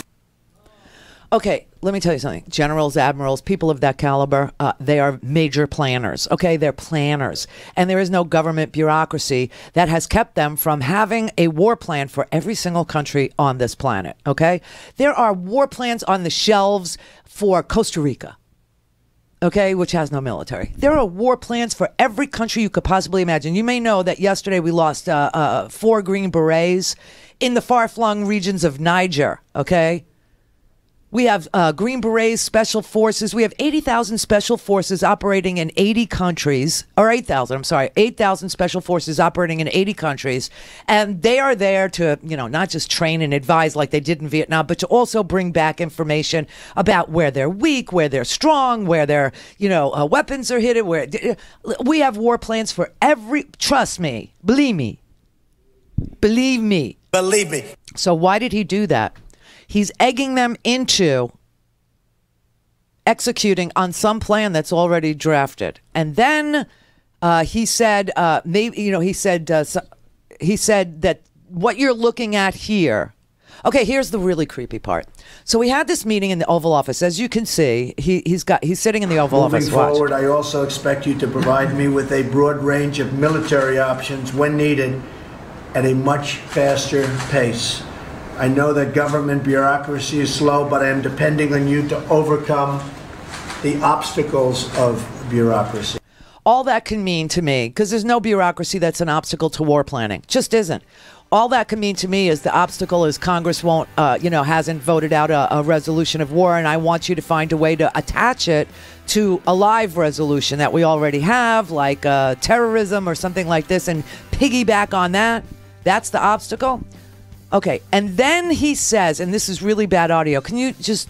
Speaker 1: Okay, let me tell you something. Generals, admirals, people of that caliber, they are major planners. Okay, they're planners. And there is no government bureaucracy that has kept them from having a war plan for every single country on this planet. Okay, there are war plans on the shelves for Costa Rica, okay, which has no military. There are war plans for every country you could possibly imagine. You may know that yesterday we lost 4 Green Berets in the far-flung regions of Niger, okay? We have Green Berets, Special Forces. We have 80,000 Special Forces operating in 80 countries. Or 8,000, I'm sorry. 8,000 Special Forces operating in 80 countries. And they are there to, not just train and advise like they did in Vietnam, but to also bring back information about where they're weak, where they're strong, where their, weapons are hidden. We have war plans for every... Trust me. Believe me. Believe me.
Speaker 15: Believe me.
Speaker 1: So why did he do that? He's egging them into executing on some plan that's already drafted. And then he said, he said that what you're looking at here. Okay, here's the really creepy part. So we had this meeting in the Oval Office. As you can see, he's sitting in the Oval Office.
Speaker 15: Moving forward, I also expect you to provide me with a broad range of military options when needed at a much faster pace. I know that government bureaucracy is slow, but I am depending on you to overcome the obstacles of bureaucracy.
Speaker 1: All that can mean to me, because there's no bureaucracy that's an obstacle to war planning. Just isn't. All that can mean to me is the obstacle is Congress won't, hasn't voted out a resolution of war, and I want you to find a way to attach it to a live resolution that we already have, like terrorism or something like this, and piggyback on that. That's the obstacle. Okay, and then he says, and this is really bad audio. Can you just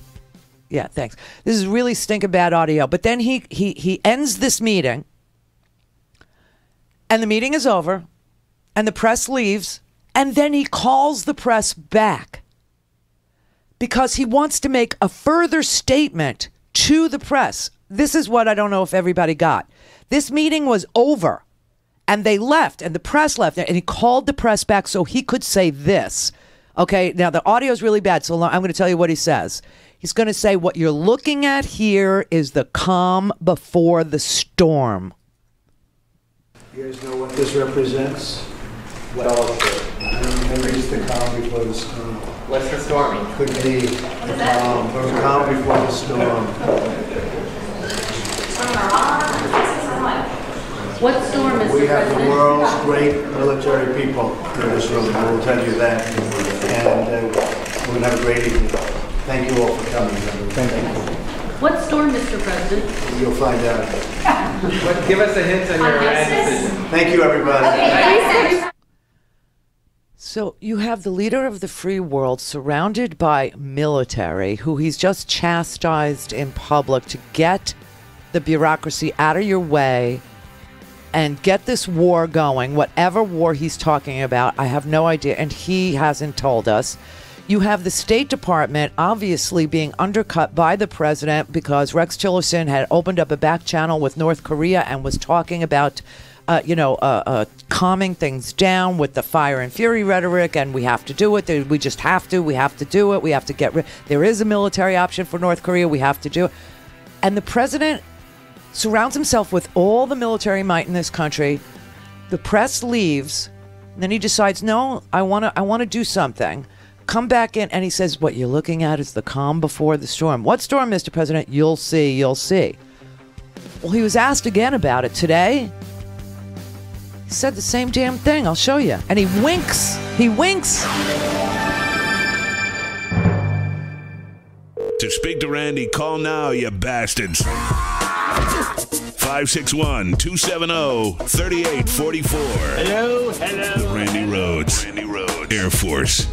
Speaker 1: Yeah, thanks. This is really stinking bad audio. But then he ends this meeting, and the meeting is over, and the press leaves, and then he calls the press back because he wants to make a further statement to the press. This is what I don't know if everybody got. This meeting was over, and they left, and the press left, and he called the press back so he could say this. Okay, now the audio is really bad, so I'm going to tell you what he says. He's going to say, what you're looking at here is the calm before the storm.
Speaker 15: You guys know what this represents? Well, I don't remember. It's the calm before the storm.
Speaker 8: What's the storming?
Speaker 15: Could be the calm before the storm.
Speaker 8: What storm is
Speaker 15: We have the world's great military people in this room. I will tell you that. And we're going to have a great evening. Thank you all for coming. Thank you.
Speaker 8: What storm, Mr. President?
Speaker 15: You'll find out.
Speaker 8: Give us a hint on your decision.
Speaker 15: Thank you, everybody.
Speaker 8: Okay.
Speaker 1: So you have the leader of the free world surrounded by military who he's just chastised in public to get the bureaucracy out of your way and get this war going, whatever war he's talking about. I have no idea, and he hasn't told us. You have the State Department obviously being undercut by the president because Rex Tillerson had opened up a back channel with North Korea and was talking about, calming things down with the fire and fury rhetoric, and we have to do it. We just have to. We have to do it. We have to get rid. There is a military option for North Korea. We have to do it. And the president surrounds himself with all the military might in this country. The press leaves, and then he decides, no, I want to do something. Come back in, and he says, what you're looking at is the calm before the storm. What storm, Mr. President? You'll see, you'll see. Well, he was asked again about it today. He said the same damn thing. I'll show you. And he winks. He winks.
Speaker 18: To speak to Randi, call now, you bastards. 561-270-3844.
Speaker 22: Hello.
Speaker 18: Randi Rhodes. Air Force.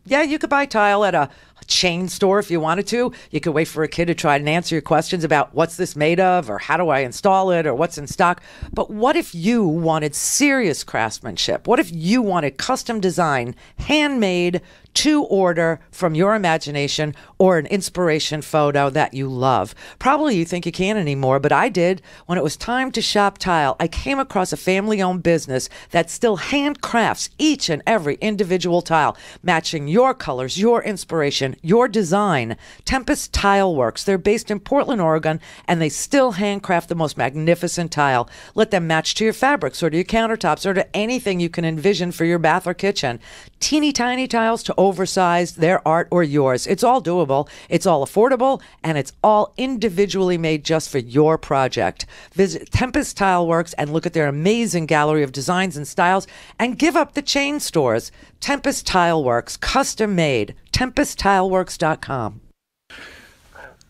Speaker 1: Yeah, you could buy tile at a chain store if you wanted to. You could wait for a kid to try and answer your questions about what's this made of, or how do I install it, or what's in stock. But what if you wanted serious craftsmanship? What if you wanted custom design, handmade, to order from your imagination, or an inspiration photo that you love? Probably you think you can't anymore, but I did. When it was time to shop tile, I came across a family-owned business that still handcrafts each and every individual tile, matching your colors, your inspiration, your design. Tempest Tile Works. They're based in Portland, Oregon, and they still handcraft the most magnificent tile. Let them match to your fabrics or to your countertops or to anything you can envision for your bath or kitchen. Teeny tiny tiles to oversized, their art or yours. It's all doable, it's all affordable, and it's all individually made just for your project. Visit Tempest Tile Works and look at their amazing gallery of designs and styles, and give up the chain stores. Tempest Tile Works, custom made. TempestTileWorks.com.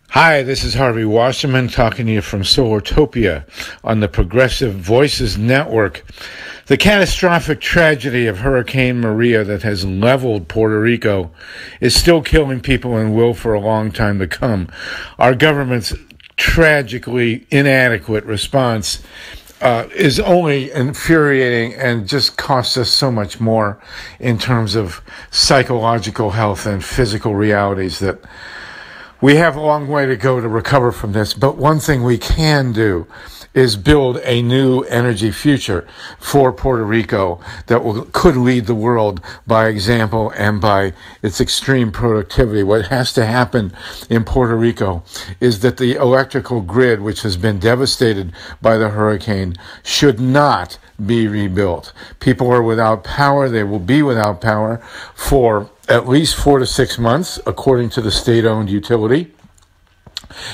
Speaker 13: Hi, this is Harvey Wasserman talking to you from Solartopia on the Progressive Voices Network. The catastrophic tragedy of Hurricane Maria that has leveled Puerto Rico is still killing people and will for a long time to come. Our government's tragically inadequate response is only infuriating and just costs us so much more in terms of psychological health and physical realities that we have a long way to go to recover from this. But one thing we can do is build a new energy future for Puerto Rico that could lead the world by example and by its extreme productivity. What has to happen in Puerto Rico is that the electrical grid, which has been devastated by the hurricane, should not be rebuilt. People are without power. They will be without power for at least 4 to 6 months, according to the state-owned utility.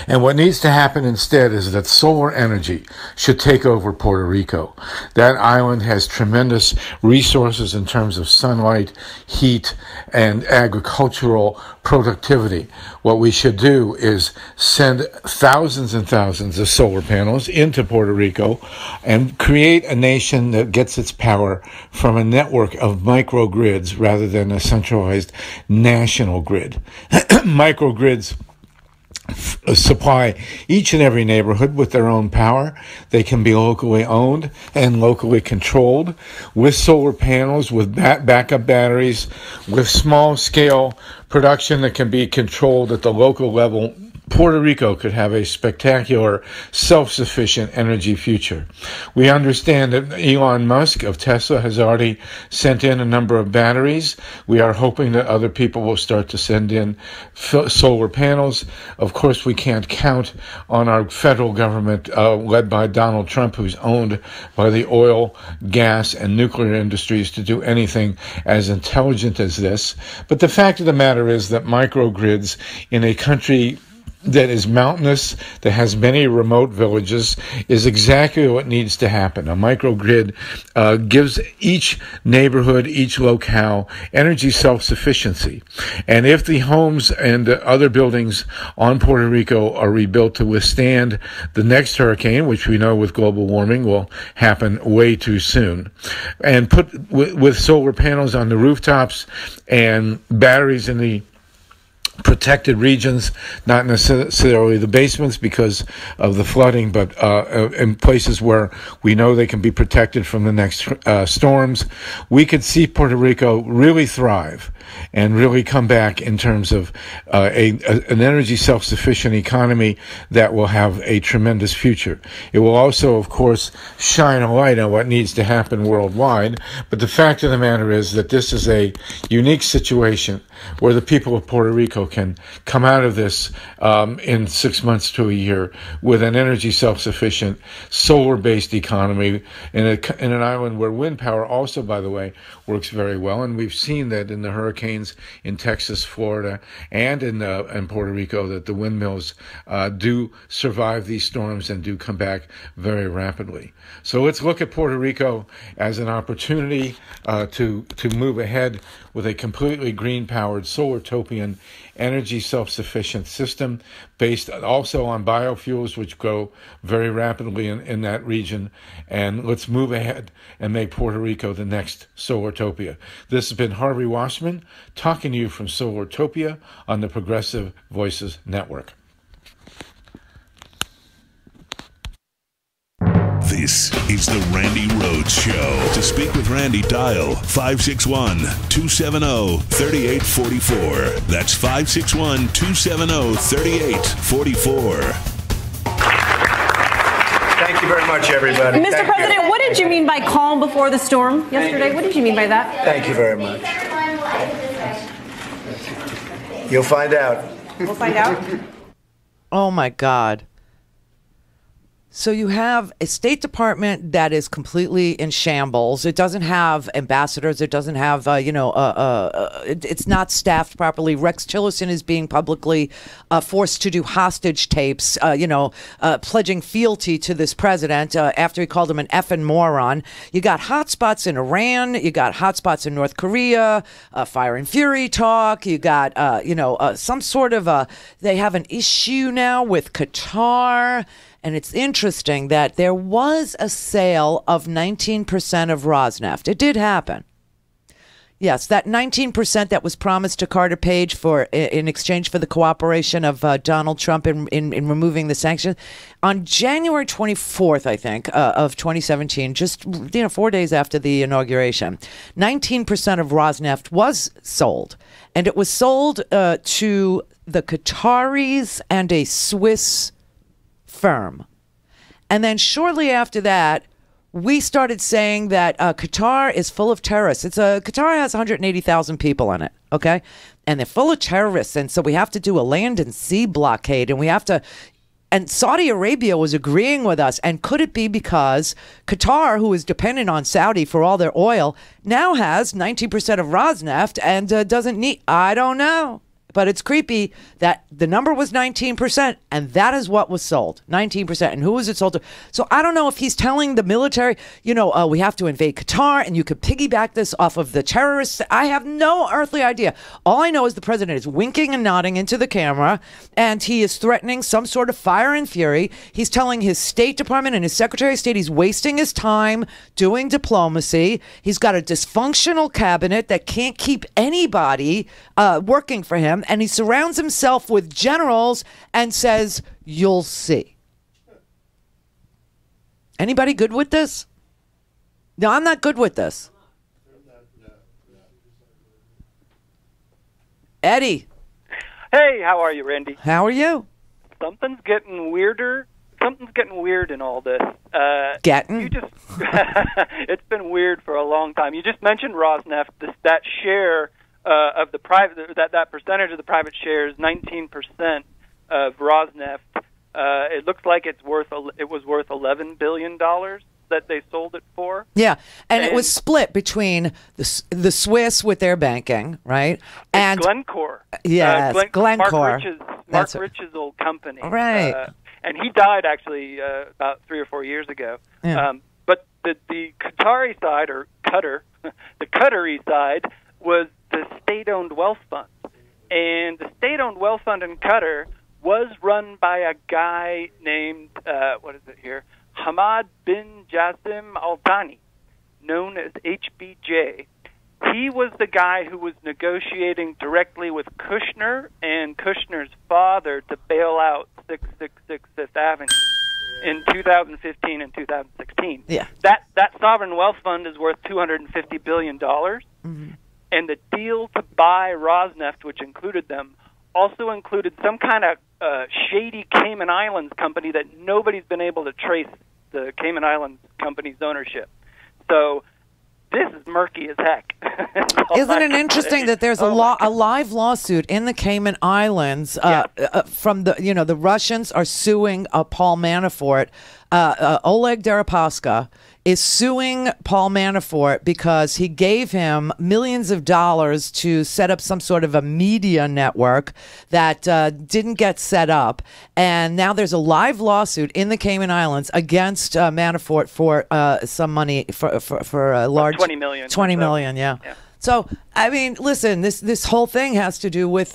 Speaker 13: And what needs to happen instead is that solar energy should take over Puerto Rico. That island has tremendous resources in terms of sunlight, heat, and agricultural productivity. What we should do is send thousands and thousands of solar panels into Puerto Rico and create a nation that gets its power from a network of microgrids rather than a centralized national grid. Microgrids supply each and every neighborhood with their own power. They can be locally owned and locally controlled with solar panels, with backup batteries, with small scale production that can be controlled at the local level. Puerto Rico could have a spectacular, self-sufficient energy future. We understand that Elon Musk of Tesla has already sent in a number of batteries. We are hoping that other people will start to send in solar panels. Of course, we can't count on our federal government, led by Donald Trump, who's owned by the oil, gas, and nuclear industries, to do anything as intelligent as this. But the fact of the matter is that microgrids in a country that is mountainous, that has many remote villages, is exactly what needs to happen. A microgrid gives each neighborhood, each locale, energy self-sufficiency. And if the homes and other buildings on Puerto Rico are rebuilt to withstand the next hurricane, which we know with global warming will happen way too soon, and put with solar panels on the rooftops and batteries in the protected regions, not necessarily the basements because of the flooding, but in places where we know they can be protected from the next storms, we could see Puerto Rico really thrive and really come back in terms of an energy self-sufficient economy that will have a tremendous future. It will also, of course, shine a light on what needs to happen worldwide, but the fact of the matter is that this is a unique situation where the people of Puerto Rico can come out of this in 6 months to a year with an energy self-sufficient, solar-based economy in an island where wind power also, by the way, works very well. And we've seen that in the hurricanes in Texas, Florida, and in Puerto Rico, that the windmills do survive these storms and do come back very rapidly. So let's look at Puerto Rico as an opportunity to move ahead with a completely green-powered, solar-topian, energy self-sufficient system based also on biofuels, which grow very rapidly in that region. And let's move ahead and make Puerto Rico the next Solartopia. This has been Harvey Wasserman talking to you from Solartopia on the Progressive Voices Network.
Speaker 18: This is the Randi Rhodes Show. To speak with Randi, dial 561-270-3844. That's 561-270-3844.
Speaker 15: Thank you very much, everybody.
Speaker 10: Mr. President, what did you mean by calm before the storm yesterday? What did you mean by that?
Speaker 15: Thank you very much. You'll find out.
Speaker 10: We'll find out.
Speaker 1: Oh, my God. So you have a State Department that is completely in shambles. It doesn't have ambassadors. It doesn't have, it's not staffed properly. Rex Tillerson is being publicly forced to do hostage tapes, pledging fealty to this president after he called him an effing moron. You got hotspots in Iran. You got hotspots in North Korea, fire and fury talk. You got, some sort of they have an issue now with Qatar. And it's interesting that there was a sale of 19% of Rosneft. It did happen. Yes, that 19% that was promised to Carter Page in exchange for the cooperation of Donald Trump in removing the sanctions. On January 24th, I think, of 2017, just 4 days after the inauguration, 19% of Rosneft was sold. And it was sold to the Qataris and a Swiss firm. And then shortly after that, we started saying that Qatar is full of terrorists. Qatar has 180,000 people in it, okay? And they're full of terrorists, and so we have to do a land and sea blockade, and Saudi Arabia was agreeing with us. And could it be because Qatar, who is dependent on Saudi for all their oil, now has 19% of Rosneft and doesn't need, I don't know. But it's creepy that the number was 19%, and that is what was sold, 19%. And who was it sold to? So I don't know if he's telling the military, we have to invade Qatar, and you could piggyback this off of the terrorists. I have no earthly idea. All I know is the president is winking and nodding into the camera, and he is threatening some sort of fire and fury. He's telling his State Department and his Secretary of State he's wasting his time doing diplomacy. He's got a dysfunctional cabinet that can't keep anybody working for him. And he surrounds himself with generals and says, "You'll see." Anybody good with this? No, I'm not good with this. Eddie.
Speaker 12: Hey, how are you, Randy?
Speaker 1: How are you?
Speaker 12: Something's getting weirder. Something's getting weird in all this. It's been weird for a long time. You just mentioned Rosneft. That share of the private, that percentage of the private shares, 19% of Rosneft. It looks like it was worth $11 billion that they sold it for.
Speaker 1: Yeah, and it was split between the Swiss with their banking, right? And
Speaker 12: Glencore.
Speaker 1: Yeah, Glencore.
Speaker 12: Mark Rich's old company.
Speaker 1: Right.
Speaker 12: And he died actually about 3 or 4 years ago.
Speaker 1: Yeah.
Speaker 12: But the Qatari side, or Qatar, the Qatari side, was the state-owned wealth fund. And the state-owned wealth fund in Qatar was run by a guy named, Hamad bin Jassim Al Thani, known as HBJ. He was the guy who was negotiating directly with Kushner and Kushner's father to bail out 666 Fifth Avenue in 2015 and 2016.
Speaker 1: Yeah.
Speaker 12: That sovereign wealth fund is worth $250 billion. Mm-hmm. And the deal to buy Rosneft, which included them, also included some kind of shady Cayman Islands company that nobody's been able to trace the Cayman Islands company's ownership. So this is murky as heck.
Speaker 1: Isn't it interesting that there's a live lawsuit in the Cayman Islands from the Russians are suing Paul Manafort. Oleg Deripaska is suing Paul Manafort because he gave him millions of dollars to set up some sort of a media network that didn't get set up. And now there's a live lawsuit in the Cayman Islands against Manafort for some money for a large...
Speaker 12: 20 million.
Speaker 1: 20 million, yeah. So, I mean, listen, this whole thing has to do with,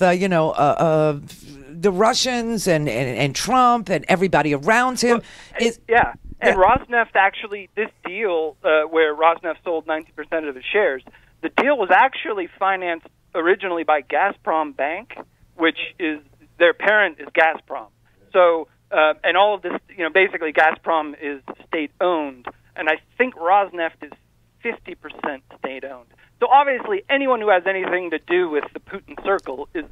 Speaker 1: the Russians and Trump and everybody around him.
Speaker 12: And Rosneft actually, this deal where Rosneft sold 90% of his shares, the deal was actually financed originally by Gazprom Bank, which is, their parent is Gazprom. So, and all of this, basically Gazprom is state-owned, and I think Rosneft is 50% state-owned. So obviously, anyone who has anything to do with the Putin circle is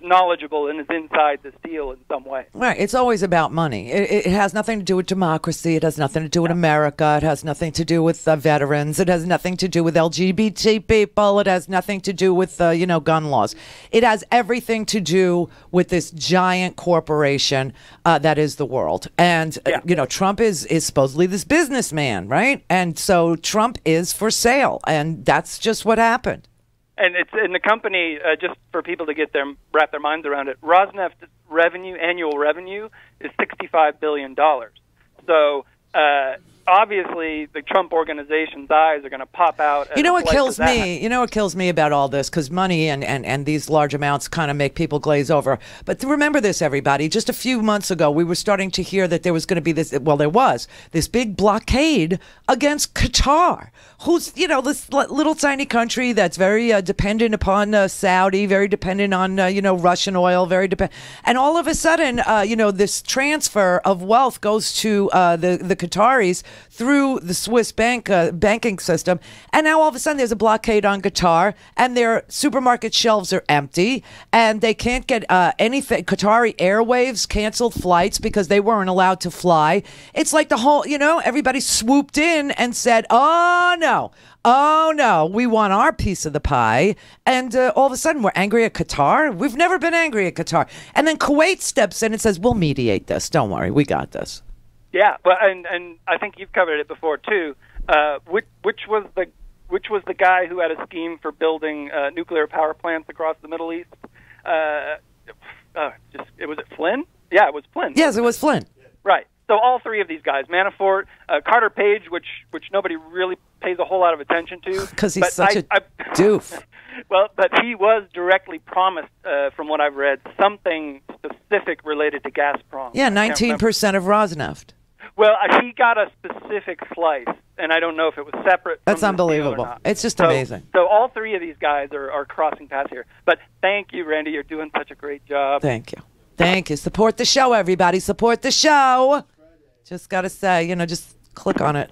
Speaker 12: knowledgeable and is inside this deal in some way.
Speaker 1: Right. It's always about money. It has nothing to do with democracy. It has nothing to do with America. It has nothing to do with veterans. It has nothing to do with LGBT people. It has nothing to do with, gun laws. It has everything to do with this giant corporation that is the world. And, Trump is supposedly this businessman, right? And so Trump is for sale. And that's just what happened.
Speaker 12: And it's in the company, just for people to wrap their minds around it, Rosneft's annual revenue is $65 billion. So obviously the Trump organization's eyes are going to pop out.
Speaker 1: You know what kills me? You know what kills me about all this? Because money and these large amounts kind of make people glaze over. But remember this, everybody. Just a few months ago, we were starting to hear that there was going to be this. Well, there was this big blockade against Qatar, who's this little tiny country that's very dependent upon Saudi, very dependent on Russian oil, very dependent. And all of a sudden, this transfer of wealth goes to the Qataris through the Swiss banking system, and now all of a sudden there's a blockade on Qatar, and their supermarket shelves are empty, and they can't get anything. Qatari Airwaves canceled flights because they weren't allowed to fly. It's like the whole, everybody swooped in and said, "Oh no, we want our piece of the pie," and all of a sudden we're angry at Qatar. We've never been angry at Qatar, and then Kuwait steps in and says, "We'll mediate this. Don't worry, we got this."
Speaker 12: Yeah, well, and I think you've covered it before too. Which was the guy who had a scheme for building nuclear power plants across the Middle East? was it Flynn? Yeah, it was Flynn.
Speaker 1: Yes, it was Flynn.
Speaker 12: Right. So all three of these guys, Manafort, Carter Page, which nobody really pays a whole lot of attention to.
Speaker 1: Because he's such a doof.
Speaker 12: Well, but he was directly promised, from what I've read, something specific related to Gazprom.
Speaker 1: Yeah, 19% of Rosneft.
Speaker 12: Well, he got a specific slice, and I don't know if it was separate.
Speaker 1: That's
Speaker 12: from
Speaker 1: unbelievable. It's just amazing.
Speaker 12: So all three of these guys are crossing paths here. But thank you, Randy. You're doing such a great job.
Speaker 1: Thank you. Thank you. Support the show, everybody. Support the show. Just got to say, just click on it.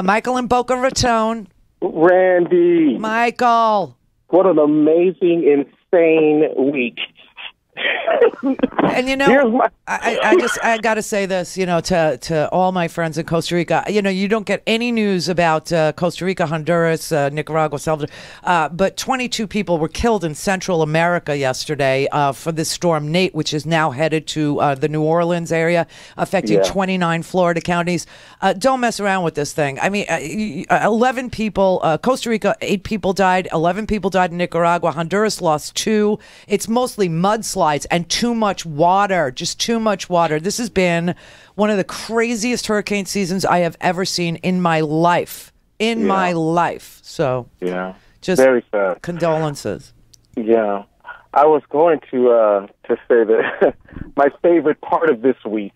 Speaker 1: Michael in Boca Raton.
Speaker 16: Randy.
Speaker 1: Michael.
Speaker 16: What an amazing, insane week.
Speaker 1: And I got to say this, to all my friends in Costa Rica. You don't get any news about Costa Rica, Honduras, Nicaragua, Salvador, but 22 people were killed in Central America yesterday for this storm Nate, which is now headed to the New Orleans area, affecting 29 Florida counties. Don't mess around with this thing. I mean, 11 people, Costa Rica, 8 people died, 11 people died in Nicaragua, Honduras lost 2. It's mostly mudslides and too much water, just too much water. This has been one of the craziest hurricane seasons I have ever seen in my life. My life. So, just
Speaker 16: very sad.
Speaker 1: Condolences.
Speaker 16: Yeah. I was going to say that my favorite part of this week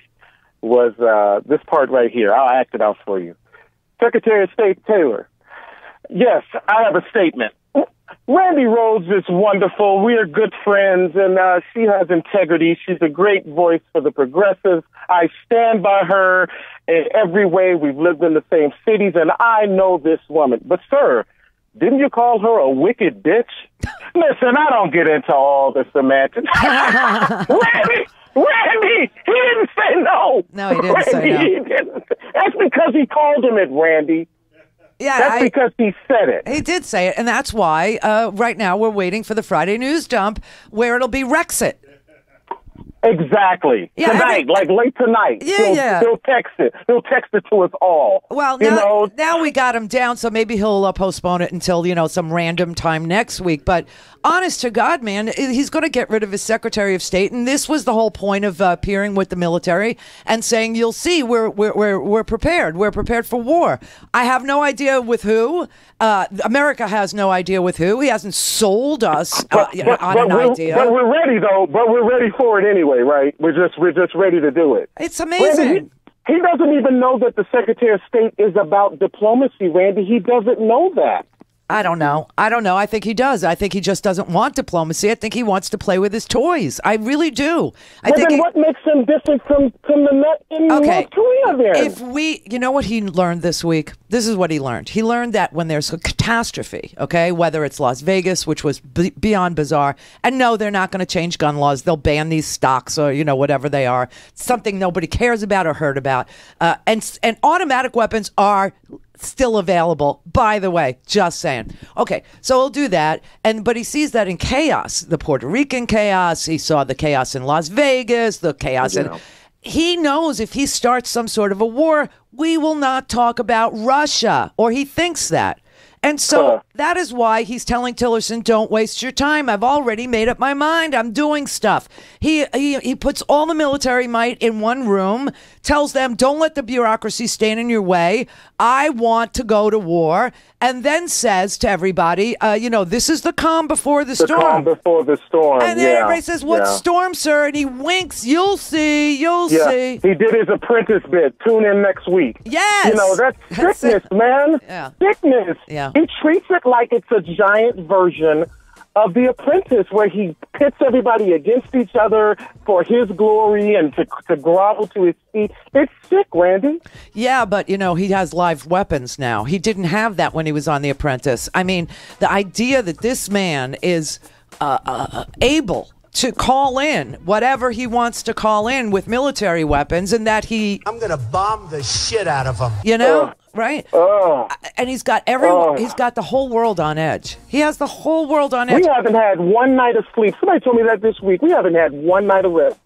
Speaker 16: was this part right here. I'll act it out for you. Secretary of State Taylor. Yes, I have a statement. Randi Rhodes is wonderful. We are good friends, and she has integrity. She's a great voice for the progressives. I stand by her in every way. We've lived in the same cities, and I know this woman. But, sir, didn't you call her a wicked bitch? Listen, I don't get into all the semantics. Randy, he didn't say no.
Speaker 1: No, he didn't say no.
Speaker 16: He didn't. That's because he called him it, Randy.
Speaker 1: Yeah,
Speaker 16: that's because he said it.
Speaker 1: He did say it, and that's why right now we're waiting for the Friday news dump where it'll be Rexit.
Speaker 16: Exactly.
Speaker 1: Yeah,
Speaker 16: tonight, like late tonight. He'll text it. He'll text it to us all.
Speaker 1: Well, now we got him down, so maybe he'll postpone it until, some random time next week. But honest to God, man, he's going to get rid of his Secretary of State, and this was the whole point of appearing with the military and saying, "You'll see, we're prepared. We're prepared for war." I have no idea with who. America has no idea with who. He hasn't sold us on an idea.
Speaker 16: But we're ready, though. But we're ready for it anyway, right? We're just ready to do it.
Speaker 1: It's amazing.
Speaker 16: Randy, he doesn't even know that the Secretary of State is about diplomacy, Randy. He doesn't know that.
Speaker 1: I don't know. I think he does. I think he just doesn't want diplomacy. I think he wants to play with his toys. I really do.
Speaker 16: What makes him different from the nut in North Korea then?
Speaker 1: You know what he learned this week? This is what he learned. He learned that when there's a catastrophe, whether it's Las Vegas, which was beyond bizarre, and no, they're not going to change gun laws. They'll ban these stocks or, whatever they are. Something nobody cares about or heard about. And automatic weapons are still available, by the way, just saying. Okay, so he'll do that, but he sees that in chaos, the Puerto Rican chaos. He saw the chaos in Las Vegas, the chaos he knows if he starts some sort of a war, we will not talk about Russia, or he thinks that. And so that is why he's telling Tillerson, don't waste your time. I've already made up my mind. I'm doing stuff. He puts all the military might in one room, tells them, don't let the bureaucracy stand in your way. I want to go to war. And then says to everybody, this is the calm before the storm.
Speaker 16: The calm before the storm,
Speaker 1: And then everybody says, what storm, sir? And he winks. You'll see. You'll see.
Speaker 16: He did his apprentice bit. Tune in next week.
Speaker 1: Yes.
Speaker 16: That's sickness, man.
Speaker 1: Yeah.
Speaker 16: Sickness.
Speaker 1: Yeah.
Speaker 16: He treats it like it's a giant version of The Apprentice, where he pits everybody against each other for his glory and to grovel to his feet. It's sick, Randy.
Speaker 1: Yeah, but, he has live weapons now. He didn't have that when he was on The Apprentice. I mean, the idea that this man is able to call in whatever he wants to call in with military weapons, and that I'm
Speaker 17: going to bomb the shit out of him.
Speaker 1: Right? And he's got he's got the whole world on edge. He has the whole world on edge.
Speaker 16: We haven't had one night of sleep. Somebody told me that this week. We haven't had one night of rest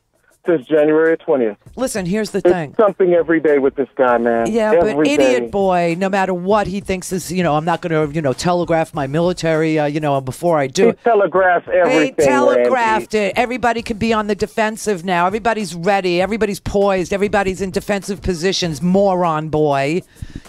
Speaker 16: since January 20th.
Speaker 1: Listen, here's the thing.
Speaker 16: It's something every day with this guy, man.
Speaker 1: Yeah,
Speaker 16: every
Speaker 1: but idiot
Speaker 16: day.
Speaker 1: boy, no matter what he thinks is, I'm not going to, telegraph my military, before I do it.
Speaker 16: He telegraphs everything,
Speaker 1: He telegraphed
Speaker 16: Randy.
Speaker 1: it. Everybody can be on the defensive now. Everybody's ready. Everybody's poised. Everybody's in defensive positions. Moron boy.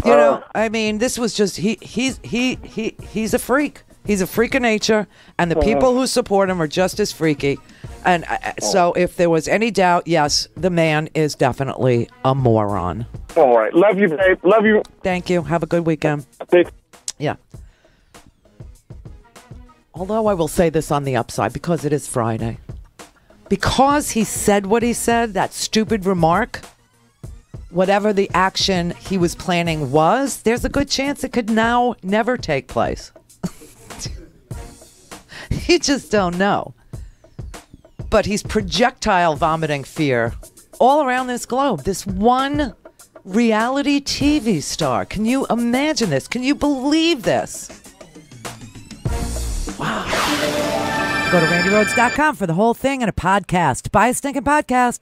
Speaker 1: This was just, he's a freak. He's a freak of nature, and the people who support him are just as freaky. And so if there was any doubt, yes, the man is definitely a moron.
Speaker 16: All right. Love you, babe. Love you.
Speaker 1: Thank you. Have a good weekend. Yeah. Although I will say this on the upside, because it is Friday. Because he said what he said, that stupid remark, whatever the action he was planning was, there's a good chance it could now never take place. You just don't know. But he's projectile vomiting fear all around this globe. This one reality TV star. Can you imagine this? Can you believe this? Wow. Go to RandiRhodes.com for the whole thing and a podcast. Buy a stinking podcast.